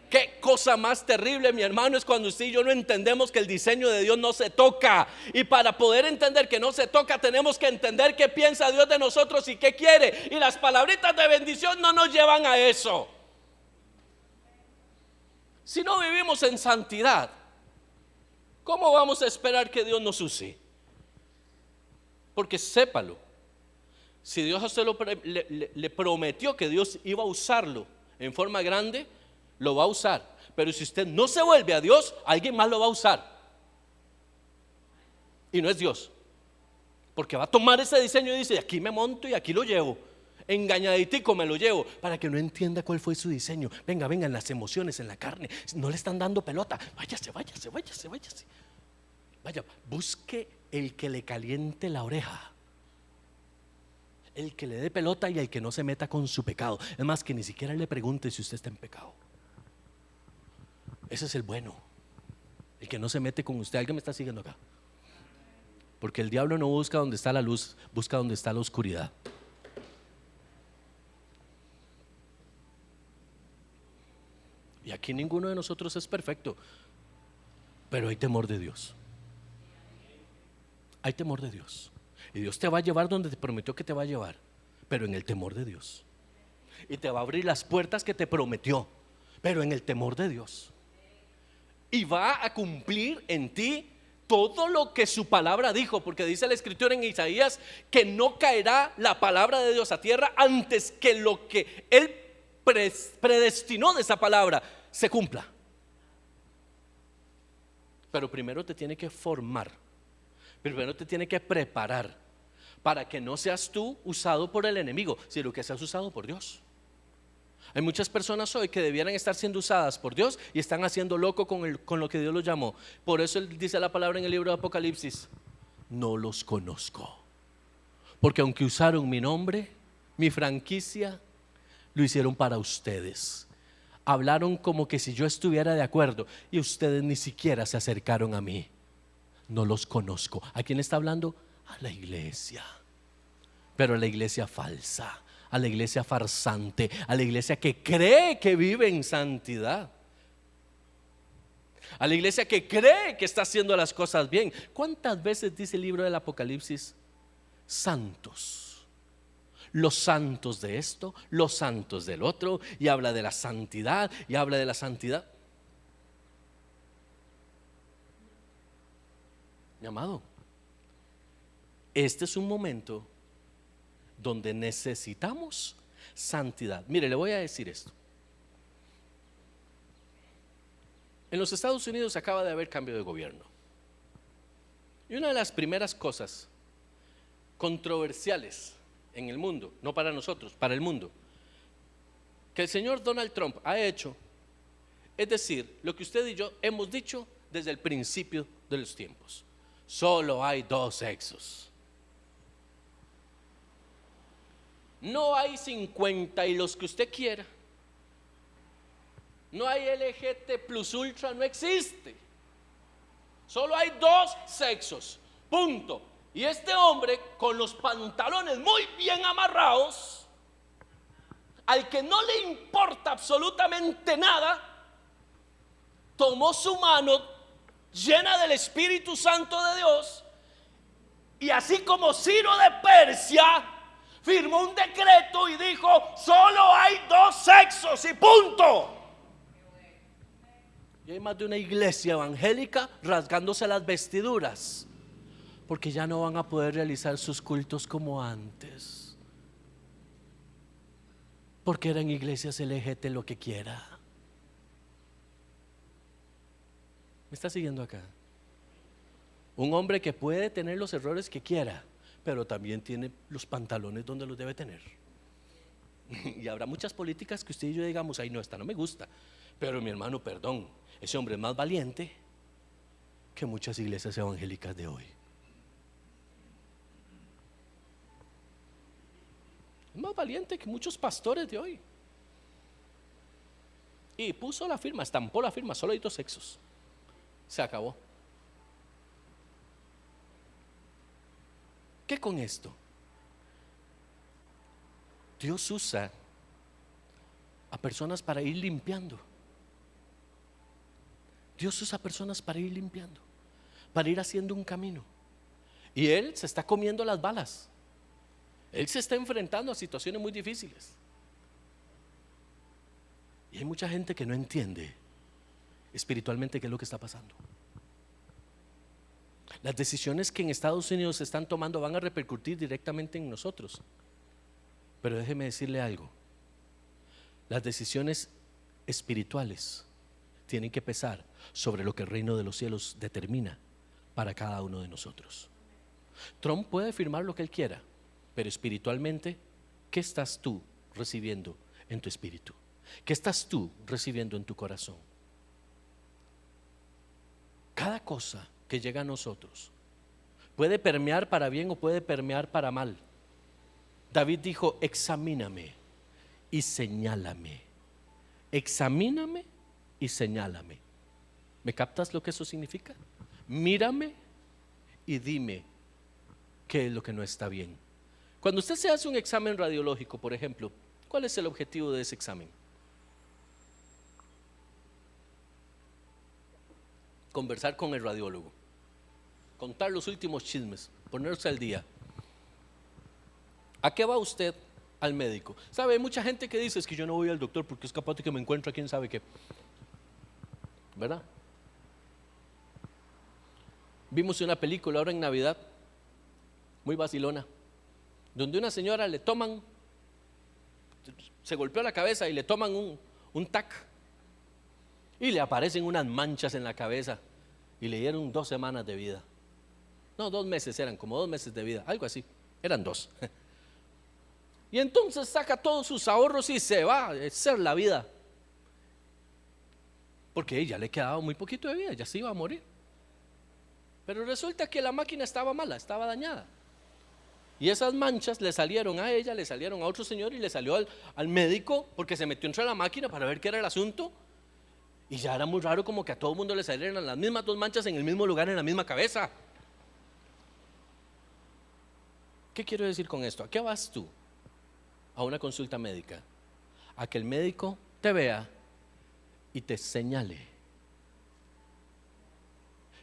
Qué cosa más terrible, mi hermano, es cuando usted y yo no entendemos que el diseño de Dios no se toca. Y para poder entender que no se toca, tenemos que entender qué piensa Dios de nosotros y qué quiere. Y las palabritas de bendición no nos llevan a eso. Si no vivimos en santidad, ¿cómo vamos a esperar que Dios nos use? Porque sépalo, si Dios a usted le prometió que Dios iba a usarlo en forma grande, lo va a usar. Pero si usted no se vuelve a Dios, alguien más lo va a usar, y no es Dios, porque va a tomar ese diseño y dice: aquí me monto y aquí lo llevo, engañaditico me lo llevo, para que no entienda cuál fue su diseño. Venga, en las emociones, en la carne, no le están dando pelota. Váyase. Vaya, busque el que le caliente la oreja, el que le dé pelota, y el que no se meta con su pecado. Es más, que ni siquiera le pregunte si usted está en pecado. Ese es el bueno, el que no se mete con usted. ¿Alguien me está siguiendo acá? Porque el diablo no busca donde está la luz, busca donde está la oscuridad. Y aquí ninguno de nosotros es perfecto, pero hay temor de Dios. Hay temor de Dios. Y Dios te va a llevar donde te prometió que te va a llevar, pero en el temor de Dios. Y te va a abrir las puertas que te prometió, pero en el temor de Dios. Y va a cumplir en ti todo lo que su palabra dijo, porque dice la escritura en Isaías que no caerá la palabra de Dios a tierra antes que lo que Él predestinó de esa palabra se cumpla. Pero primero te tiene que formar, primero te tiene que preparar para que no seas tú usado por el enemigo, sino que seas usado por Dios. Hay muchas personas hoy que debieran estar siendo usadas por Dios y están haciendo loco con lo que Dios los llamó. Por eso Él dice la palabra en el libro de Apocalipsis: no los conozco, porque aunque usaron mi nombre, mi franquicia, lo hicieron para ustedes. Hablaron como que si yo estuviera de acuerdo y ustedes ni siquiera se acercaron a mí. No los conozco. ¿A quién está hablando? A la iglesia, pero a la iglesia falsa, a la iglesia farsante, a la iglesia que cree que vive en santidad, a la iglesia que cree que está haciendo las cosas bien. ¿Cuántas veces dice el libro del Apocalipsis? Santos, los santos de esto, los santos del otro, y habla de la santidad, y habla de la santidad. Mi amado, este es un momento donde necesitamos santidad. Mire, le voy a decir esto. En los Estados Unidos acaba de haber cambio de gobierno. Y una de las primeras cosas controversiales en el mundo, no para nosotros, para el mundo, que el señor Donald Trump ha hecho, es decir, lo que usted y yo hemos dicho desde el principio de los tiempos: solo hay dos sexos. No hay 50 y los que usted quiera. No hay LGT plus ultra, no existe. Solo hay dos sexos, punto. Y este hombre, con los pantalones muy bien amarrados, al que no le importa absolutamente nada, tomó su mano llena del Espíritu Santo de Dios, y así como Ciro de Persia, firmó un decreto y dijo: solo hay dos sexos y punto. Y hay más de una iglesia evangélica rasgándose las vestiduras, porque ya no van a poder realizar sus cultos como antes, porque eran iglesias LGT lo que quiera. ¿Me está siguiendo acá? Un hombre que puede tener los errores que quiera, pero también tiene los pantalones donde los debe tener. Y habrá muchas políticas que usted y yo digamos: ay, no, esta no me gusta. Pero mi hermano, perdón, ese hombre es más valiente que muchas iglesias evangélicas de hoy. Es más valiente que muchos pastores de hoy. Y puso la firma, estampó la firma: solo hay dos sexos. Se acabó. ¿Qué con esto? Dios usa a personas para ir limpiando. Dios usa a personas para ir limpiando, para ir haciendo un camino. Y Él se está comiendo las balas. Él se está enfrentando a situaciones muy difíciles. Y hay mucha gente que no entiende espiritualmente qué es lo que está pasando. Las decisiones que en Estados Unidos se están tomando van a repercutir directamente en nosotros. Pero déjeme decirle algo: las decisiones espirituales tienen que pesar sobre lo que el reino de los cielos determina para cada uno de nosotros. Trump puede firmar lo que él quiera, pero espiritualmente, ¿qué estás tú recibiendo en tu espíritu? ¿Qué estás tú recibiendo en tu corazón? Cada cosa que llega a nosotros puede permear para bien o puede permear para mal. David dijo: examíname y señálame. Examíname y señálame. ¿Me captas lo que eso significa? Mírame y dime qué es lo que no está bien. Cuando usted se hace un examen radiológico, por ejemplo, ¿cuál es el objetivo de ese examen? conversar con el radiólogo, contar los últimos chismes, ponerse al día. ¿A qué va usted al médico? ¿Sabe? Hay mucha gente que dice, es que yo no voy al doctor porque es capaz de que me encuentre quién sabe qué. ¿Verdad? Vimos una película ahora en Navidad, muy vacilona, donde una señora le toman, se golpeó la cabeza y le toman un tac y le aparecen unas manchas en la cabeza y le dieron 2 semanas de vida. No, 2 meses eran, como 2 meses de vida, algo así, eran 2. Y entonces saca todos sus ahorros y se va a hacer la vida, porque ella le quedaba muy poquito de vida, ya se iba a morir. Pero resulta que la máquina estaba mala, estaba dañada. Y esas manchas le salieron a ella, le salieron a otro señor y le salió al médico, porque se metió entre la máquina para ver qué era el asunto. Y ya era muy raro como que a todo el mundo le salieran las mismas 2 manchas en el mismo lugar, en la misma cabeza. ¿Qué quiero decir con esto? ¿A qué vas tú a una consulta médica? A que el médico te vea y te señale.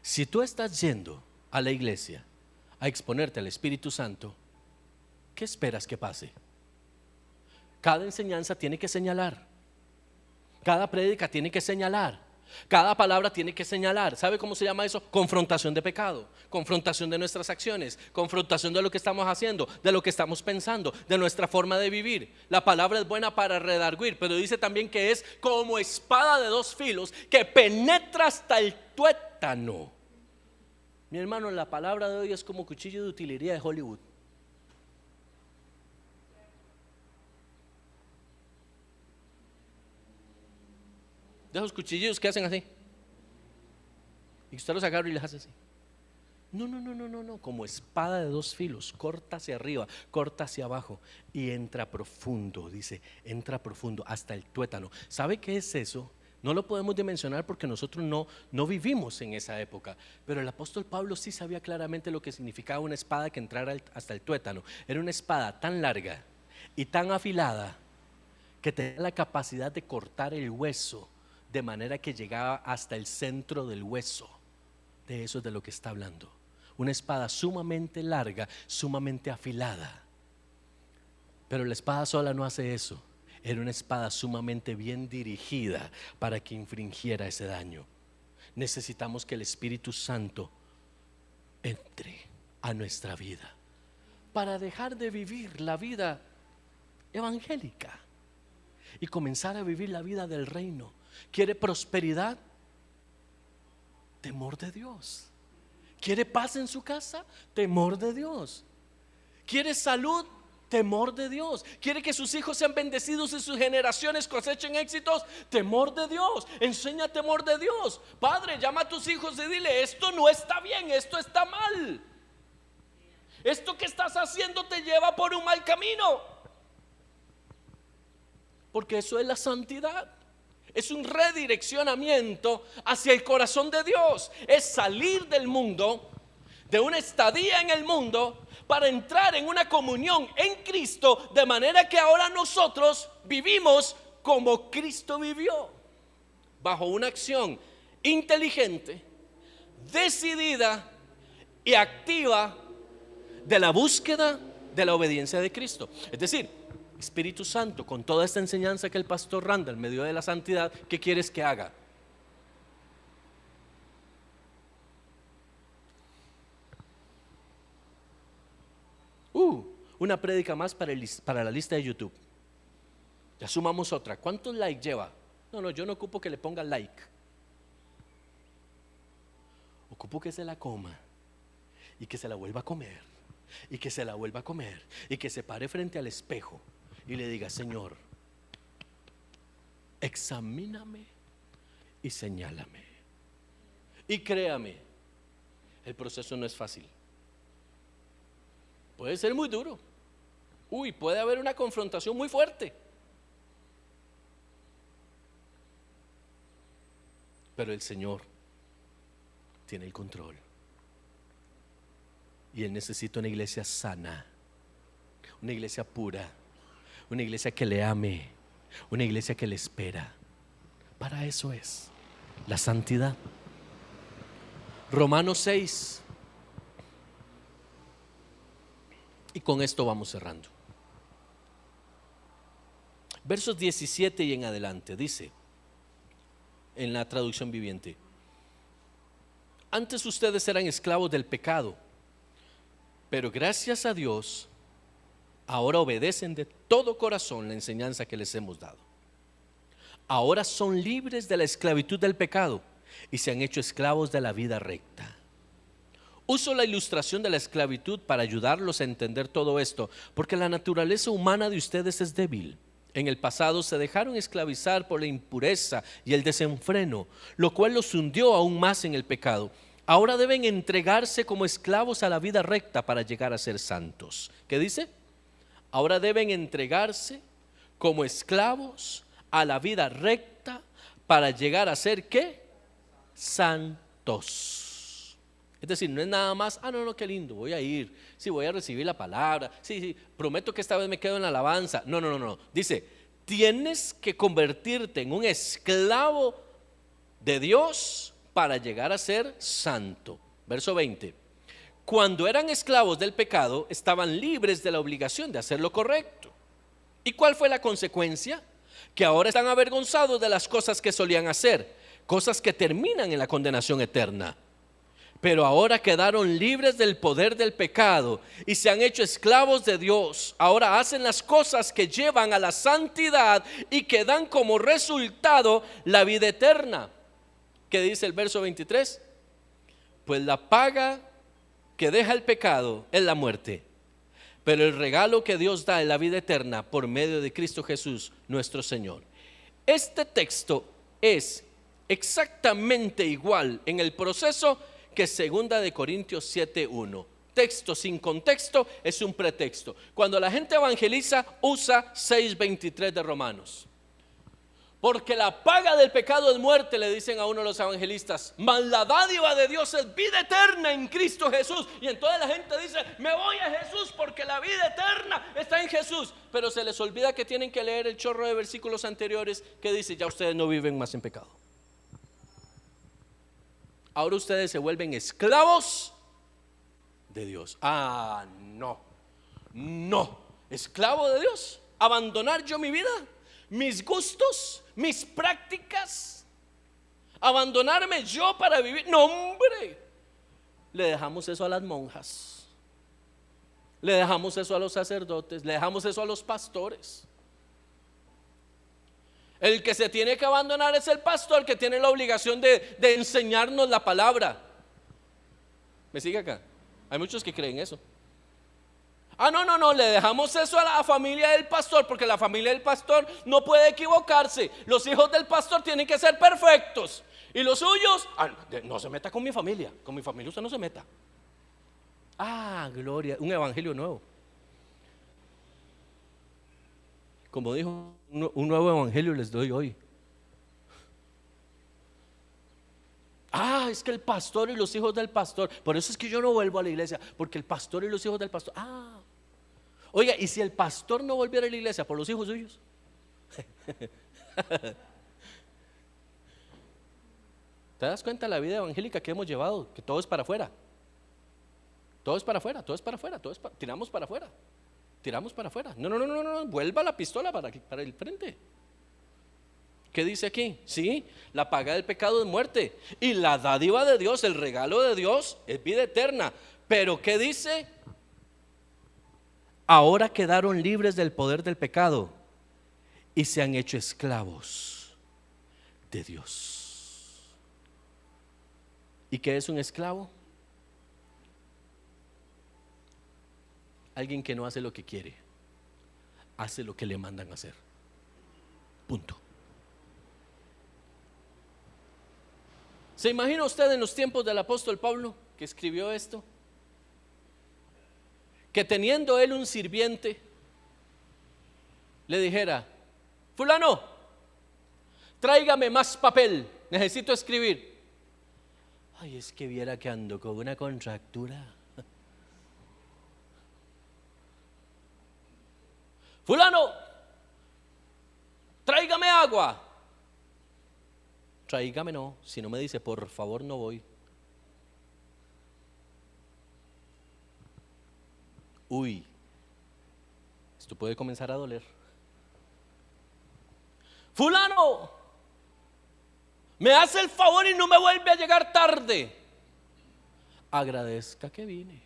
Si tú estás yendo a la iglesia a exponerte al Espíritu Santo, ¿qué esperas que pase? Cada enseñanza tiene que señalar, cada prédica tiene que señalar, cada palabra tiene que señalar. ¿Sabe cómo se llama eso? Confrontación de pecado, confrontación de nuestras acciones, confrontación de lo que estamos haciendo, de lo que estamos pensando, de nuestra forma de vivir. La palabra es buena para redarguir, pero dice también que es como espada de 2 filos que penetra hasta el tuétano. Mi hermano, la palabra de hoy es como cuchillo de utilería de Hollywood. De esos cuchillos que hacen así y usted los agarra y les hace así. No, como espada de 2 filos, corta hacia arriba, corta hacia abajo y entra profundo, dice, entra profundo hasta el tuétano. ¿Sabe qué es eso? No lo podemos dimensionar porque nosotros no vivimos en esa época, pero el apóstol Pablo sí sabía claramente lo que significaba una espada que entrara hasta el tuétano. Era una espada tan larga y tan afilada que tenía la capacidad de cortar el hueso, de manera que llegaba hasta el centro del hueso. De eso es de lo que está hablando. Una espada sumamente larga, sumamente afilada. Pero la espada sola no hace eso. Era una espada sumamente bien dirigida para que infringiera ese daño. Necesitamos que el Espíritu Santo entre a nuestra vida para dejar de vivir la vida evangélica y comenzar a vivir la vida del reino. ¿Quiere prosperidad? Temor de Dios. ¿Quiere paz en su casa? Temor de Dios. ¿Quiere salud? Temor de Dios. ¿Quiere que sus hijos sean bendecidos y sus generaciones cosechen éxitos? Temor de Dios. Enseña temor de Dios. Padre, llama a tus hijos y dile: esto no está bien, esto está mal. Esto que estás haciendo te lleva por un mal camino. Porque eso es la santidad. Es un redireccionamiento hacia el corazón de Dios. Es salir del mundo, de una estadía en el mundo, para entrar en una comunión en Cristo, de manera que ahora nosotros vivimos como Cristo vivió, bajo una acción inteligente, decidida y activa de la búsqueda de la obediencia de Cristo. Es decir, Espíritu Santo, con toda esta enseñanza que el pastor Randall me dio de la santidad, ¿qué quieres que haga? Una prédica más para la lista de YouTube. Ya sumamos otra. ¿Cuántos likes lleva? No, yo no ocupo que le ponga like. Ocupo que se la coma y que se la vuelva a comer y que se la vuelva a comer y que se pare frente al espejo y le diga: Señor, examíname y señálame. Y créame, el proceso no es fácil. Puede ser muy duro. Puede haber una confrontación muy fuerte. Pero el Señor tiene el control. Y Él necesita una iglesia sana, una iglesia pura, una iglesia que le ame, una iglesia que le espera. Para eso es la santidad. Romanos 6. Y con esto vamos cerrando. Versos 17 y en adelante dice, en la traducción viviente: antes ustedes eran esclavos del pecado, pero gracias a Dios ahora obedecen de todo corazón la enseñanza que les hemos dado. Ahora son libres de la esclavitud del pecado y se han hecho esclavos de la vida recta. Uso la ilustración de la esclavitud para ayudarlos a entender todo esto, porque la naturaleza humana de ustedes es débil. En el pasado se dejaron esclavizar por la impureza y el desenfreno, lo cual los hundió aún más en el pecado. Ahora deben entregarse como esclavos a la vida recta para llegar a ser santos. ¿Qué dice? Ahora deben entregarse como esclavos a la vida recta para llegar a ser ¿qué? Santos. Es decir, no es nada más, no, qué lindo, voy a ir, sí, voy a recibir la palabra, sí, prometo que esta vez me quedo en la alabanza. No. Dice, tienes que convertirte en un esclavo de Dios para llegar a ser santo. Verso 20. Cuando eran esclavos del pecado, estaban libres de la obligación de hacer lo correcto. ¿Y cuál fue la consecuencia? Que ahora están avergonzados de las cosas que solían hacer, cosas que terminan en la condenación eterna. Pero ahora quedaron libres del poder del pecado y se han hecho esclavos de Dios. Ahora hacen las cosas que llevan a la santidad y que dan como resultado la vida eterna. ¿Qué dice el verso 23? Pues la paga que deja el pecado es la muerte, pero el regalo que Dios da es la vida eterna por medio de Cristo Jesús nuestro Señor. Este texto es exactamente igual en el proceso que 2 de Corintios 7:1. Texto sin contexto es un pretexto. Cuando la gente evangeliza, usa 6:23 de Romanos. Porque la paga del pecado es muerte, le dicen a uno de los evangelistas, mas la dádiva de Dios es vida eterna en Cristo Jesús. Y entonces la gente dice, me voy a Jesús porque la vida eterna está en Jesús. Pero se les olvida que tienen que leer el chorro de versículos anteriores que dice, ya ustedes no viven más en pecado. Ahora ustedes se vuelven esclavos de Dios. No, esclavo de Dios. Abandonar yo mi vida, mis gustos, mis prácticas, abandonarme yo para vivir. No, hombre, le dejamos eso a las monjas, le dejamos eso a los sacerdotes, le dejamos eso a los pastores. El que se tiene que abandonar es el pastor, que tiene la obligación de enseñarnos la palabra. ¿Me sigue acá? Hay muchos que creen eso. No, le dejamos eso a la familia del pastor, porque la familia del pastor no puede equivocarse. Los hijos del pastor tienen que ser perfectos. Y los suyos, no se meta con mi familia usted no se meta. Gloria, un evangelio nuevo. Como dijo, un nuevo evangelio les doy hoy. Es que el pastor y los hijos del pastor. Por eso es que yo no vuelvo a la iglesia, porque el pastor y los hijos del pastor. Oiga, ¿y si el pastor no volviera a la iglesia por los hijos suyos? ¿Te das cuenta de la vida evangélica que hemos llevado? Que todo es para afuera. Todo es para afuera, tiramos para afuera. No, vuelva la pistola para el frente. ¿Qué dice aquí? Sí, la paga del pecado es muerte y la dádiva de Dios, el regalo de Dios es vida eterna. Pero ¿qué dice? Ahora quedaron libres del poder del pecado y se han hecho esclavos de Dios. ¿Y qué es un esclavo? Alguien que no hace lo que quiere, hace lo que le mandan a hacer. Punto. ¿Se imagina usted en los tiempos del apóstol Pablo que escribió esto? Que teniendo él un sirviente, le dijera, fulano, tráigame más papel, necesito escribir. Es que viera que ando con una contractura. Fulano, tráigame agua. Tráigame no, si no me dice por favor no voy. Uy, esto puede comenzar a doler. Fulano, me hace el favor y no me vuelve a llegar tarde. Agradezca que vine.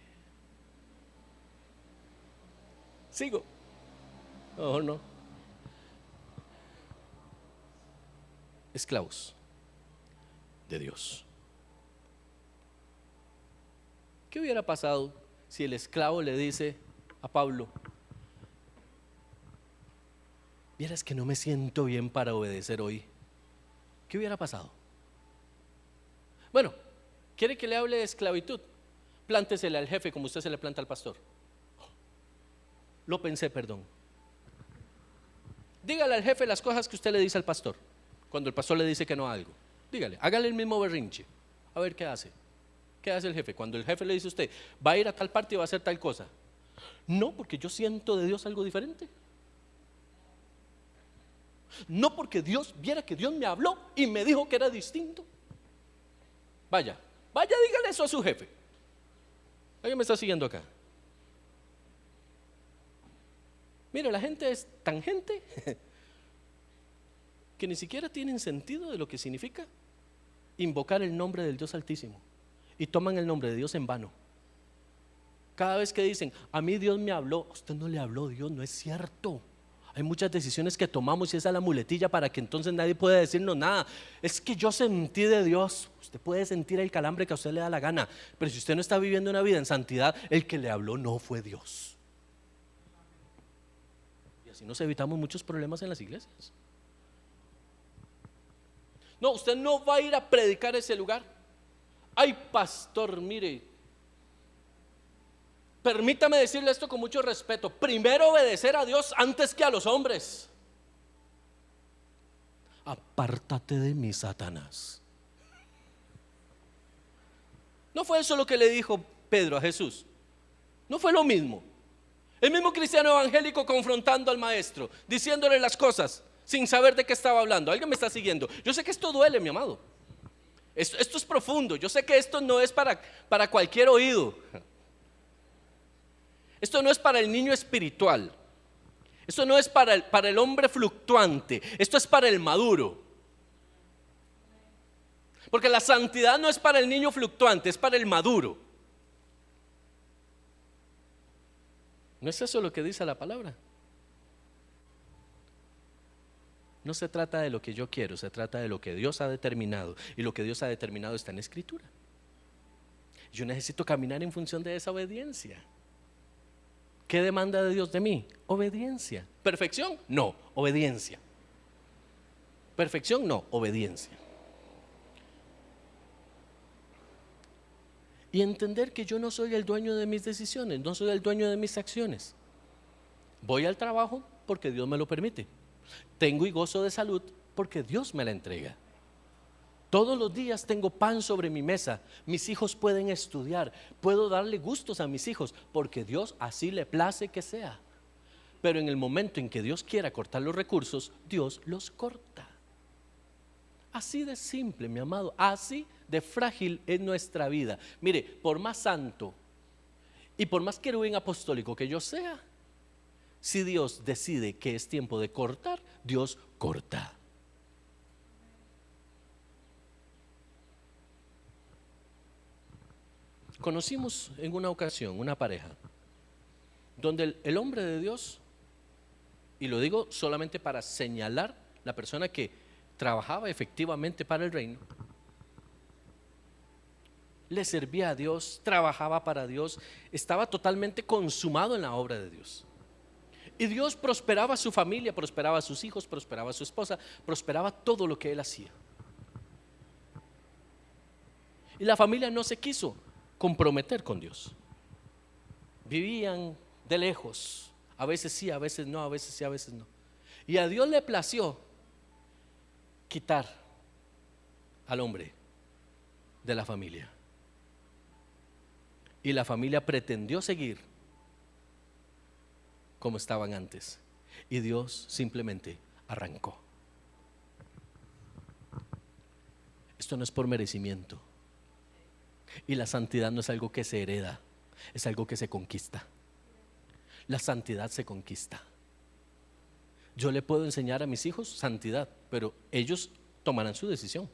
Sigo. Oh, no. Esclavos de Dios. ¿Qué hubiera pasado si el esclavo le dice a Pablo: vieras que no me siento bien para obedecer hoy? ¿Qué hubiera pasado? Bueno, ¿quiere que le hable de esclavitud? Plántesele al jefe como usted se le planta al pastor. Lo pensé, perdón. Dígale al jefe las cosas que usted le dice al pastor cuando el pastor le dice que no a algo. Dígale, hágale el mismo berrinche. A ver qué hace. ¿Qué hace el jefe? Cuando el jefe le dice a usted: va a ir a tal parte y va a hacer tal cosa. No, porque yo siento de Dios algo diferente. No, porque Dios, viera que Dios me habló y me dijo que era distinto. Vaya, dígale eso a su jefe. ¿Alguien me está siguiendo acá? Mire, la gente es tan gente que ni siquiera tienen sentido de lo que significa invocar el nombre del Dios Altísimo, y toman el nombre de Dios en vano. Cada vez que dicen: a mí Dios me habló, usted no le habló Dios, no es cierto. Hay muchas decisiones que tomamos y esa es la muletilla para que entonces nadie pueda decirnos nada. Es que yo sentí de Dios. Usted puede sentir el calambre que a usted le da la gana, pero si usted no está viviendo una vida en santidad, el que le habló no fue Dios. Y así nos evitamos muchos problemas en las iglesias. No, usted no va a ir a predicar ese lugar. Ay, pastor, mire, permítame decirle esto con mucho respeto: primero obedecer a Dios antes que a los hombres. Apártate de mí, Satanás. ¿No fue eso lo que le dijo Pedro a Jesús? ¿No fue lo mismo? El mismo cristiano evangélico confrontando al maestro, diciéndole las cosas sin saber de qué estaba hablando. ¿Alguien me está siguiendo? Yo sé que esto duele, mi amado. Esto es profundo. Yo sé que esto no es para cualquier oído. Esto no es para el niño espiritual. Esto no es para el hombre fluctuante. Esto es para el maduro. Porque la santidad no es para el niño fluctuante, es para el maduro. ¿No es eso lo que dice la palabra? No se trata de lo que yo quiero, se trata de lo que Dios ha determinado. Y lo que Dios ha determinado está en la Escritura. Yo necesito caminar en función de esa obediencia. ¿Qué demanda de Dios de mí? Obediencia. ¿Perfección? No, obediencia. Perfección, no, obediencia. Y entender que yo no soy el dueño de mis decisiones, no soy el dueño de mis acciones. Voy al trabajo porque Dios me lo permite. Tengo y gozo de salud porque Dios me la entrega. Todos los días tengo pan sobre mi mesa. Mis hijos pueden estudiar. Puedo darle gustos a mis hijos porque Dios así le place que sea. Pero en el momento en que Dios quiera cortar los recursos, Dios los corta. Así de simple, mi amado. Así de frágil es nuestra vida. Mire, por más santo y por más querubín apostólico que yo sea, si Dios decide que es tiempo de cortar, Dios corta. Conocimos en una ocasión una pareja donde el hombre de Dios, y lo digo solamente para señalar la persona que trabajaba efectivamente para el reino, le servía a Dios, trabajaba para Dios, estaba totalmente consumado en la obra de Dios. Y Dios prosperaba a su familia, prosperaba a sus hijos, prosperaba a su esposa, prosperaba todo lo que él hacía. Y la familia no se quiso comprometer con Dios. Vivían de lejos, a veces sí, a veces no, a veces sí, a veces no. Y a Dios le plació quitar al hombre de la familia. Y la familia pretendió seguir como estaban antes. Y Dios simplemente arrancó. Esto no es por merecimiento. Y la santidad no es algo que se hereda, es algo que se conquista. La santidad se conquista. Yo le puedo enseñar a mis hijos santidad, pero ellos tomarán su decisión.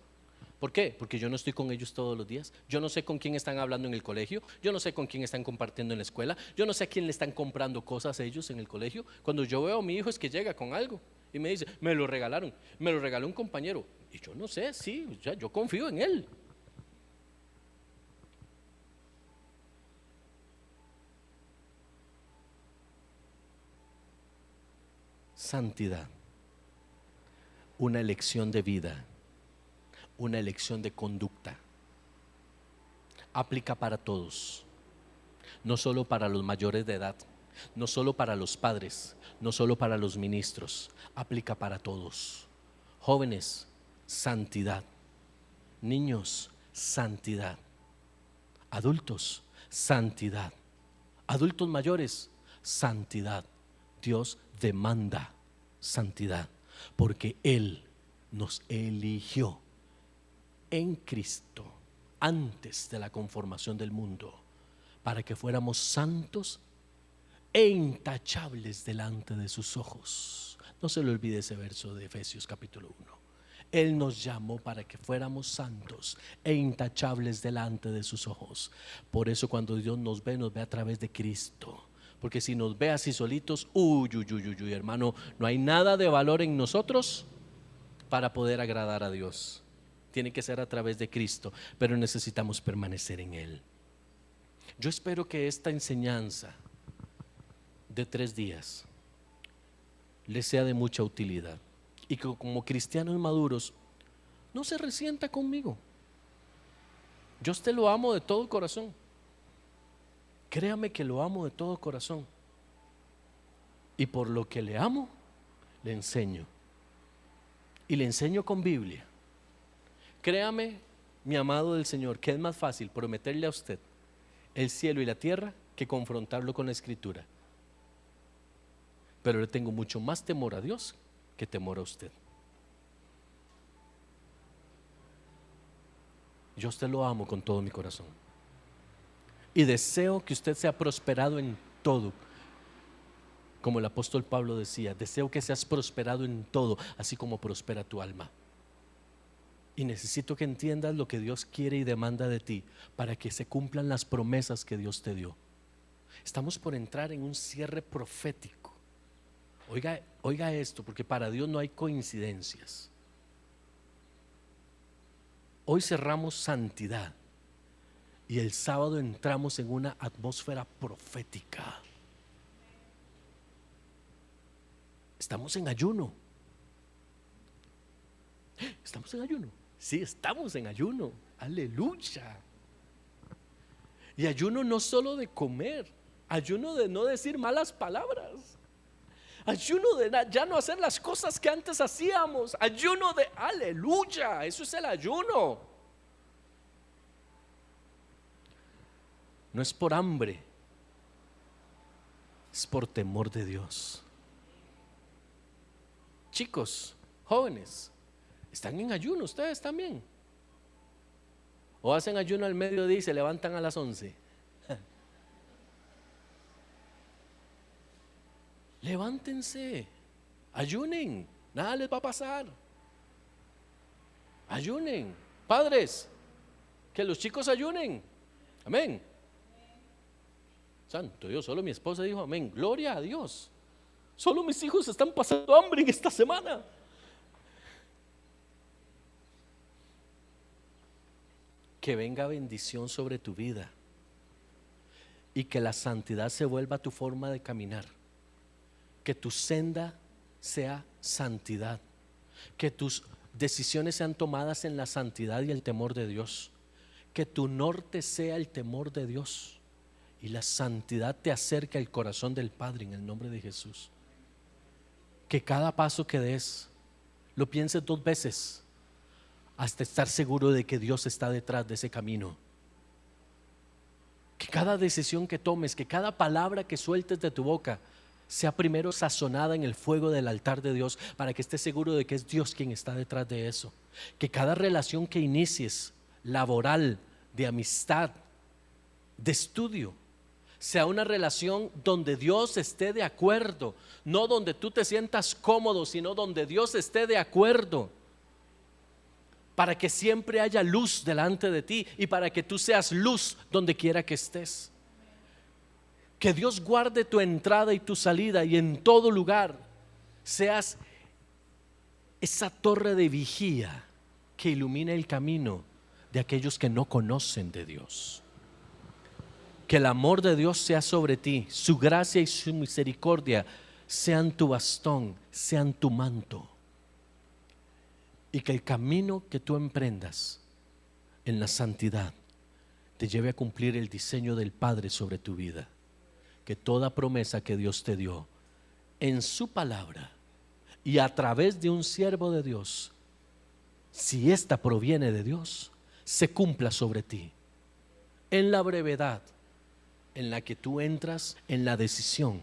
¿Por qué? Porque yo no estoy con ellos todos los días. Yo no sé con quién están hablando en el colegio. Yo no sé con quién están compartiendo en la escuela. Yo no sé a quién le están comprando cosas a ellos en el colegio. Cuando yo veo a mi hijo es que llega con algo y me dice, me lo regalaron, me lo regaló un compañero. Y yo no sé, sí, ya, yo confío en él. Santidad, una elección de vida, una elección de conducta. Aplica para todos, no solo para los mayores de edad, no solo para los padres, no solo para los ministros, aplica para todos. Jóvenes, santidad. Niños, santidad. Adultos, santidad. Adultos mayores, santidad. Dios demanda santidad porque Él nos eligió en Cristo antes de la conformación del mundo para que fuéramos santos e intachables delante de sus ojos. No se le olvide ese verso de Efesios capítulo 1. Él nos llamó para que fuéramos santos e intachables delante de sus ojos. Por eso cuando Dios nos ve a través de Cristo. Porque si nos ve así solitos, hermano, no hay nada de valor en nosotros para poder agradar a Dios. Tiene que ser a través de Cristo, pero necesitamos permanecer en Él. Yo espero que esta enseñanza de 3 días les sea de mucha utilidad y que como cristianos maduros no se resienta conmigo. Yo a usted lo amo de todo corazón. Créame que lo amo de todo corazón. Y por lo que le amo, le enseño. Y le enseño con Biblia. Créame, mi amado del Señor, que es más fácil prometerle a usted el cielo y la tierra que confrontarlo con la Escritura. Pero le tengo mucho más temor a Dios que temor a usted. Yo a usted lo amo con todo mi corazón. Y deseo que usted sea prosperado en todo. Como el apóstol Pablo decía, deseo que seas prosperado en todo, así como prospera tu alma. Y necesito que entiendas lo que Dios quiere y demanda de ti para que se cumplan las promesas que Dios te dio. Estamos por entrar en un cierre profético. Oiga esto, porque para Dios no hay coincidencias. Hoy cerramos santidad y el sábado entramos en una atmósfera profética. Estamos en ayuno. ¿Estamos en ayuno? Sí, estamos en ayuno. Aleluya. Y ayuno no solo de comer, ayuno de no decir malas palabras, ayuno de ya no hacer las cosas que antes hacíamos, ayuno de aleluya. Eso es el ayuno. No es por hambre, es por temor de Dios. Chicos, jóvenes, ¿están en ayuno ustedes también? ¿O hacen ayuno al mediodía y se levantan a las 11? Levántense, ayunen, nada les va a pasar. Ayunen, padres, que los chicos ayunen. Amén. Santo Dios, solo mi esposa dijo amén. Gloria a Dios. Solo mis hijos están pasando hambre en esta semana. Que venga bendición sobre tu vida y que la santidad se vuelva tu forma de caminar. Que tu senda sea santidad. Que tus decisiones sean tomadas en la santidad y el temor de Dios. Que tu norte sea el temor de Dios y la santidad te acerque al corazón del Padre en el nombre de Jesús. Que cada paso que des lo pienses 2 veces hasta estar seguro de que Dios está detrás de ese camino. Que cada decisión que tomes, que cada palabra que sueltes de tu boca sea primero sazonada en el fuego del altar de Dios, para que estés seguro de que es Dios quien está detrás de eso. Que cada relación que inicies, laboral, de amistad, de estudio, sea una relación donde Dios esté de acuerdo, no donde tú te sientas cómodo, sino donde Dios esté de acuerdo, para que siempre haya luz delante de ti y para que tú seas luz donde quiera que estés. Que Dios guarde tu entrada y tu salida, y en todo lugar seas esa torre de vigía que ilumina el camino de aquellos que no conocen de Dios. Que el amor de Dios sea sobre ti, su gracia y su misericordia sean tu bastón, sean tu manto, y que el camino que tú emprendas en la santidad te lleve a cumplir el diseño del Padre sobre tu vida. Que toda promesa que Dios te dio en su palabra y a través de un siervo de Dios, si ésta proviene de Dios, se cumpla sobre ti en la brevedad en la que tú entras en la decisión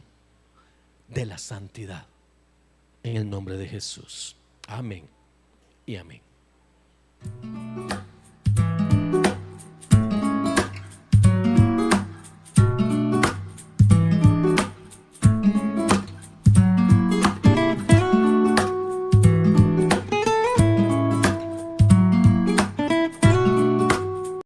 de la santidad, en el nombre de Jesús. Amén y amén.